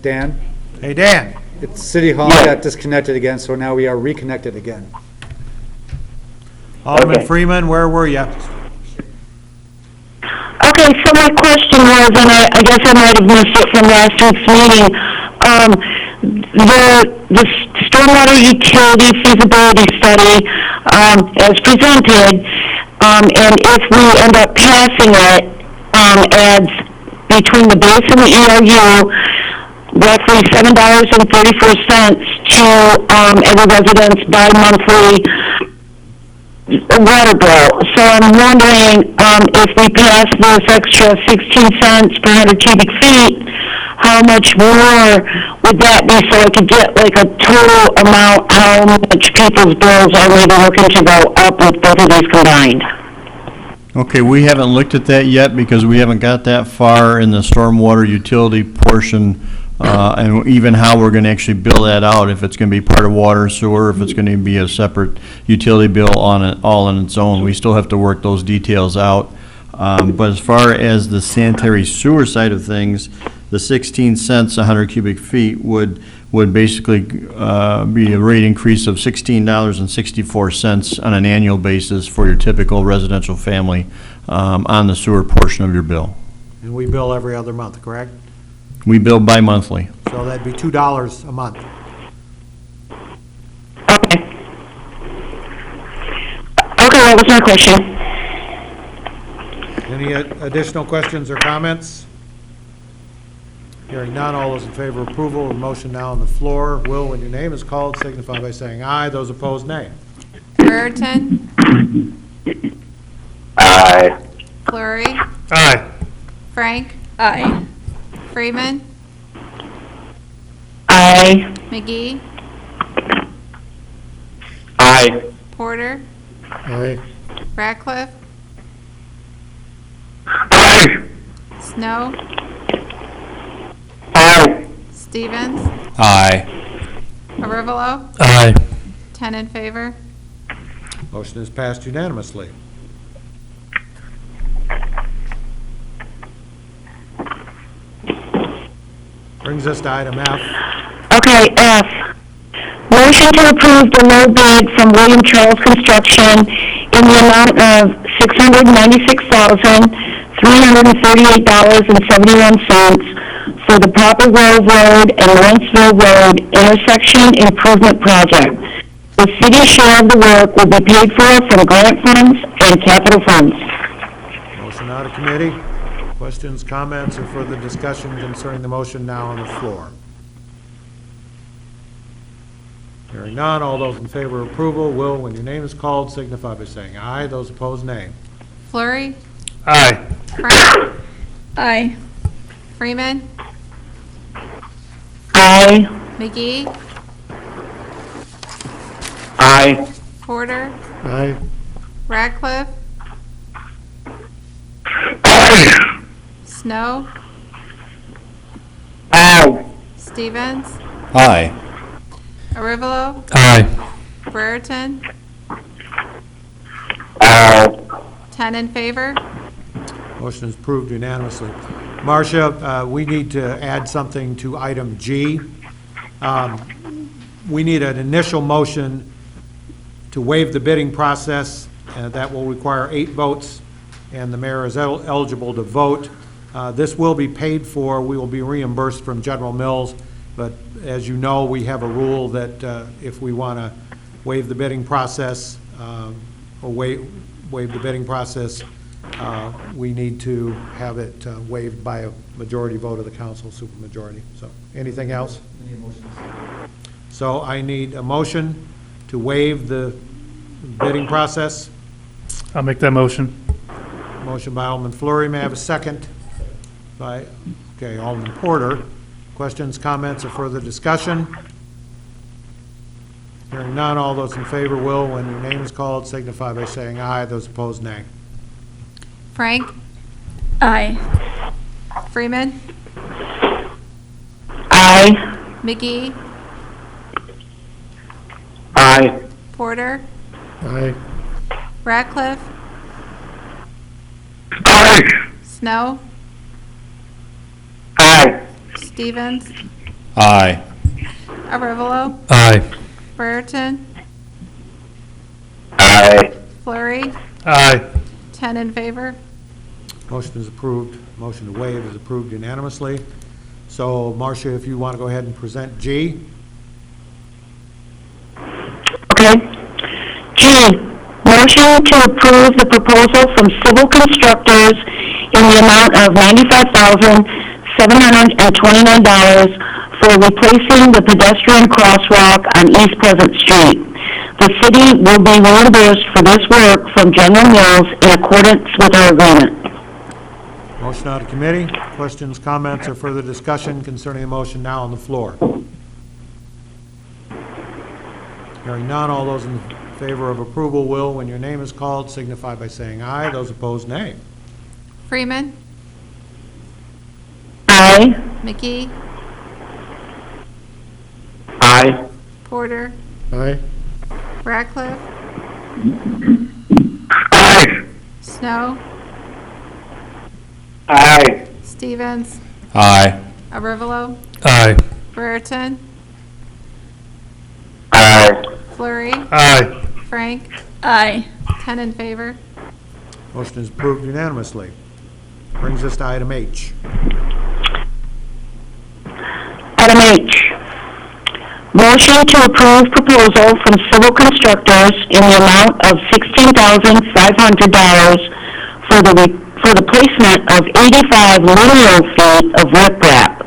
Dan? Hey, Dan. It's City Hall Yeah. got disconnected again, so now we are reconnected again. Alderman Okay. Freeman, where were you? Okay, so my question was, and I guess I might have missed it from last week's meeting, the stormwater utility feasibility study as presented, and if we end up passing it, adds between the base and the ERU roughly $7.34 to every resident's bi-monthly water bill. So I'm wondering if we pass this extra 16 cents per 100 cubic feet, how much more would that be, so I could get like a total amount, how much people's bills are maybe looking to go up with both of these combined? Okay, we haven't looked at that yet because we haven't got that far in the stormwater utility portion, and even how we're going to actually bill that out, if it's going to be part of water and sewer, if it's going to be a separate utility bill on it, all on its own. We still have to work those details out. But as far as the sanitary sewer side of things, the 16 cents a 100 cubic feet would basically be a rate increase of $16.64 on an annual basis for your typical residential family on the sewer portion of your bill. And we bill every other month, correct? We bill bi-monthly. So that'd be $2 a month. Okay, that was my question. Any additional questions or comments? Hearing none, all those in favor of approval of the motion now on the floor. Will, when your name is called, signify by saying aye. Those opposed, nay. Brereton, Aye. Flurry, Aye. Frank, Aye. Freeman, Aye. McGee, Aye. Porter, Aye. Ratcliffe, Aye. Snow, Aye. Stevens, Aye. Arivalo, Aye. 10 in favor. Motion is passed unanimously. Brings us to item F. Okay, F. Motion to approve the low bid from William Charles Construction in the amount of $696,338.71 for the Poplar Grove Road and Lawrenceville Road intersection improvement project. The city share of the work will be paid for from grant funds and capital funds. Motion out of committee. Questions, comments, or further discussion concerning the motion now on the floor? Hearing none, all those in favor of approval will, when your name is called, signify by saying aye. Those opposed, nay. Flurry, Aye. Frank, Aye. Freeman, Aye. McGee, Aye. Porter, Aye. Ratcliffe, Aye. Snow, Aye. Stevens, Aye. Arivalo, Aye. Brereton, Aye. 10 in favor. Motion is approved unanimously. Marcia, we need to add something to item G. We need an initial motion to waive the bidding process, and that will require 8 votes, and the mayor is eligible to vote. This will be paid for. We will be reimbursed from General Mills, but as you know, we have a rule that if we want to waive the bidding process, or waive the bidding process, we need to have it waived by a majority vote of the council, supermajority. So, anything else? So I need a motion to waive the bidding process. I'll make that motion. Motion by Alderman Fleury. May I have a second? By, okay, Alderman Porter. Questions, comments, or further discussion? Hearing none, all those in favor will, when your name is called, signify by saying aye. Those opposed, nay. Frank, Aye. Freeman, Aye. McGee, Aye. Porter, Aye. Ratcliffe, Aye. Snow, Aye. Stevens, Aye. Arivalo, Aye. Brereton, Aye. Flurry, Aye. 10 in favor. Motion is approved. Motion to waive is approved unanimously. So, Marcia, if you want to go ahead and present G. Okay. G, motion to approve the proposal from Civil Constructors in the amount of $95,729 for replacing the pedestrian crosswalk on East Pleasant Street. The city will be reimbursed for this work from General Mills in accordance with our agreement. Motion out of committee. Questions, comments, or further discussion concerning the motion now on the floor? Hearing none, all those in favor of approval will, when your name is called, signify by saying aye. Those opposed, nay. Freeman. Aye. McGee. Aye. Porter. Aye. Ratcliffe. Aye. Snow. Aye. Stevens. Aye. Arivalo. Aye. Brereton. Aye. Flurry. Aye. Frank. Aye. 10 in favor. Motion is approved unanimously. Brings us to item H. Item H, motion to approve proposal from civil constructors in the amount of $16,500 for the placement of 85 lineal feet of riprap.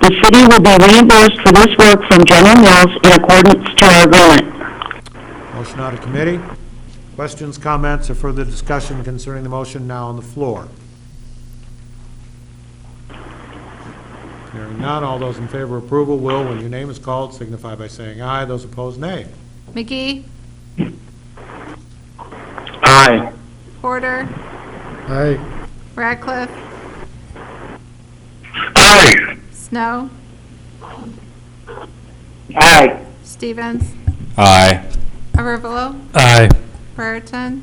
The city will be reimbursed for this work from General Mills in accordance to our agreement. Motion out of committee. Questions, comments, or further discussion concerning the motion now on the floor? Hearing none, all those in favor of approval will, when your name is called, signify by saying aye. Those opposed, nay. McGee. Aye. Porter. Aye. Ratcliffe. Aye. Snow. Aye. Stevens. Aye. Arivalo. Aye. Brereton.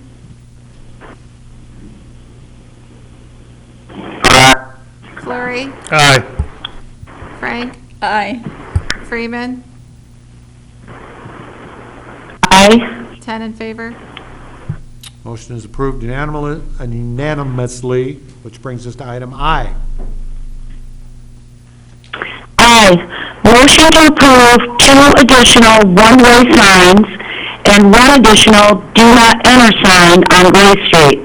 Aye. Flurry. Aye. Frank. Aye. Freeman. Aye. 10 in favor. Motion is approved unanimously, which brings us to item I. Aye, motion to approve 2 additional one-way signs and 1 additional do not enter sign on Gray Street.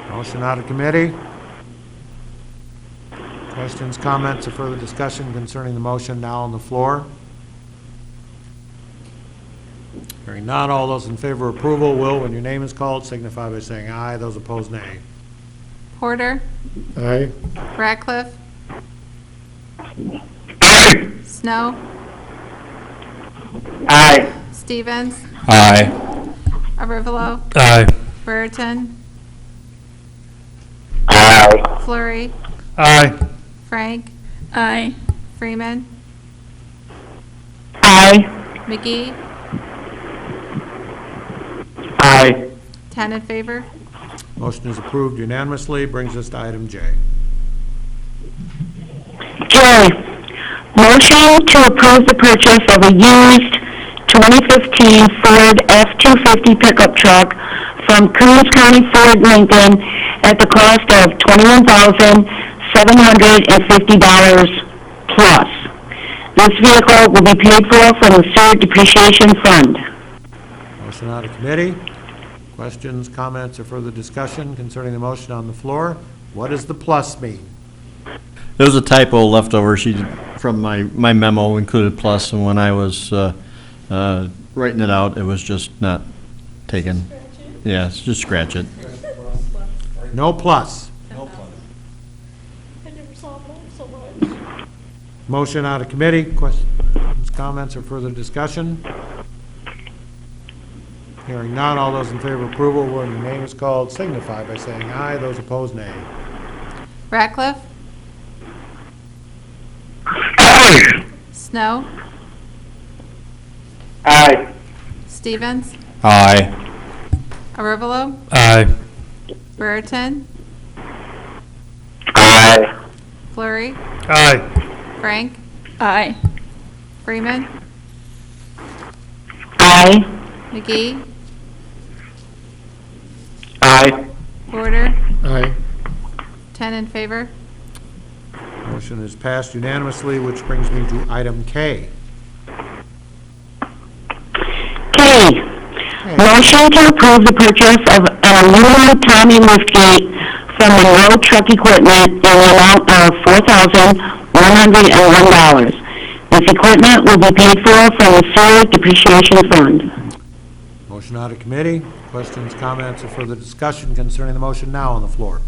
Motion out of committee. Questions, comments, or further discussion concerning the motion now on the floor? Hearing none, all those in favor of approval will, when your name is called, signify by saying aye. Those opposed, nay. Porter. Aye. Ratcliffe. Snow. Aye. Stevens. Aye. Arivalo. Aye. Brereton. Aye. Flurry. Aye. Frank. Aye. Freeman. Aye. McGee. Aye. 10 in favor. Motion is approved unanimously. Brings us to item J. J, motion to approve the purchase of a used 2015 Ford F-250 pickup truck from Coons County Ford Lincoln at the cost of $21,750 plus. This vehicle will be paid for from the sewer depreciation fund. Motion out of committee. Questions, comments, or further discussion concerning the motion on the floor? What does the plus mean? There was a typo left over. From my memo included plus, and when I was writing it out, it was just not taken. Yeah, just scratch it. No plus. Motion out of committee. Questions, comments, or further discussion? Hearing none, all those in favor of approval, when your name is called, signify by saying aye. Those opposed, nay. Ratcliffe. Aye. Snow. Aye. Stevens. Aye. Arivalo. Aye. Brereton. Aye. Flurry. Aye. Frank. Aye. Freeman. Aye. McGee. Aye. Porter. Aye. 10 in favor. Motion is passed unanimously, which brings me to item K. K, motion to approve the purchase of an aluminum Tommy liftgate from Monroe Truck Equipment in the amount of $4,101. This equipment will be paid for from the sewer depreciation fund. Motion out of committee. Questions, comments, or further discussion concerning the motion now on the floor?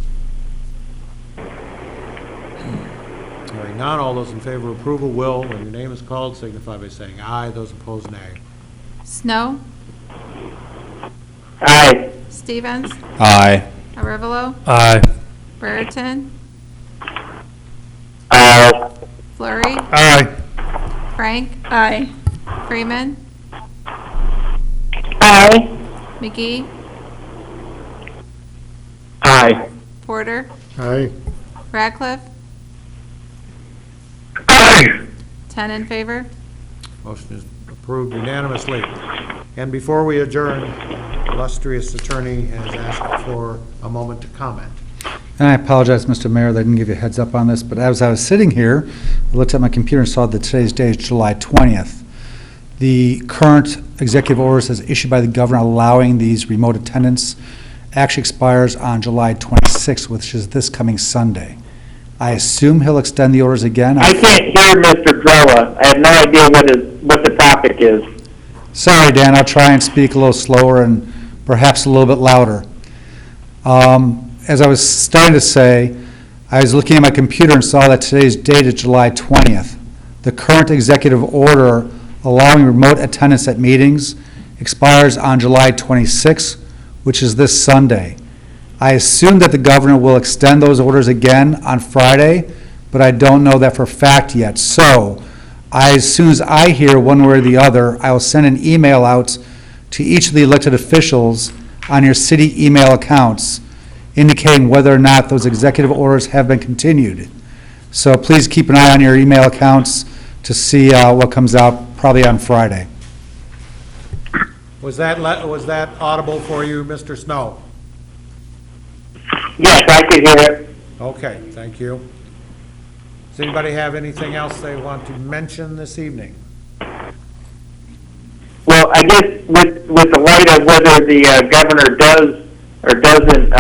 Hearing none, all those in favor of approval will, when your name is called, signify by saying aye. Those opposed, nay. Snow, Aye. Stevens, Aye. Arevalo, Aye. Brereton, Aye. Flurry, Aye. Frank, Aye. Freeman, Aye. McGee, Aye. Porter, Aye. Ratcliffe, Aye. 10 in favor. Motion is approved unanimously. And before we adjourn, illustrious attorney has asked for a moment to comment. And I apologize, Mr. Mayor, that I didn't give you a heads up on this, but as I was sitting here, I looked at my computer and saw that today's date is July 20th. The current executive orders as issued by the governor allowing these remote attendance actually expires on July 26th, which is this coming Sunday. I assume he'll extend the orders again. I can't hear Mr. Drella. I have no idea what the topic is. Sorry, Dan, I'll try and speak a little slower and perhaps a little bit louder. As I was starting to say, I was looking at my computer and saw that today's date is July 20th. The current executive order allowing remote attendance at meetings expires on July 26th, which is this Sunday. I assume that the governor will extend those orders again on Friday, but I don't know that for a fact yet. So, as soon as I hear one way or the other, I will send an email out to each of the elected officials on your city email accounts indicating whether or not those executive orders have been continued. So please keep an eye on your email accounts to see what comes out probably on Friday. Was that audible for you, Mr. Snow? Yes, I could hear it. Okay, thank you. Does anybody have anything else they want to mention this evening? Well, I guess with the light of whether the governor does or doesn't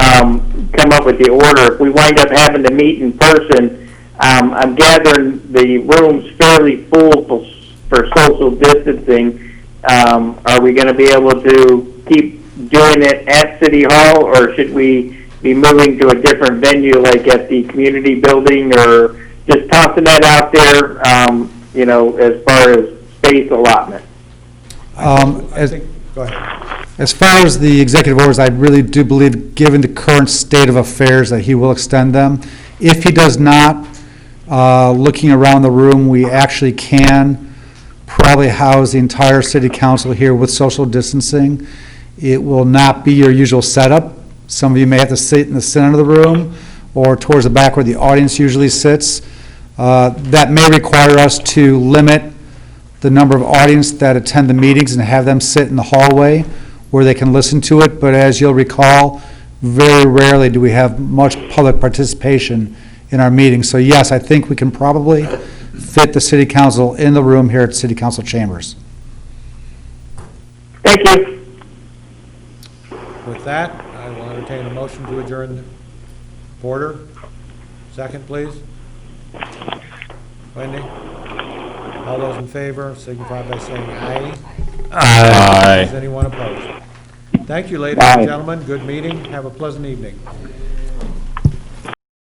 come up with the order, if we wind up having to meet in person, I'm gathering the room's fairly full for social distancing. Are we going to be able to keep doing it at City Hall, or should we be moving to a different venue, like at the community building, or just tossing that out there, as far as space allotment? Go ahead. As far as the executive orders, I really do believe, given the current state of affairs, that he will extend them. If he does not, looking around the room, we actually can probably house the entire city council here with social distancing. It will not be your usual setup. Some of you may have to sit in the center of the room or towards the back where the audience usually sits. That may require us to limit the number of audience that attend the meetings and have them sit in the hallway where they can listen to it, but as you'll recall, very rarely do we have much public participation in our meetings. So yes, I think we can probably fit the city council in the room here at City Council Chambers. Thank you. With that, I will entertain a motion to adjourn. Porter, second, please. Wendy? All those in favor signify by saying aye. Aye. Is anyone opposed? Thank you, ladies Aye. and gentlemen. Good meeting. Have a pleasant evening.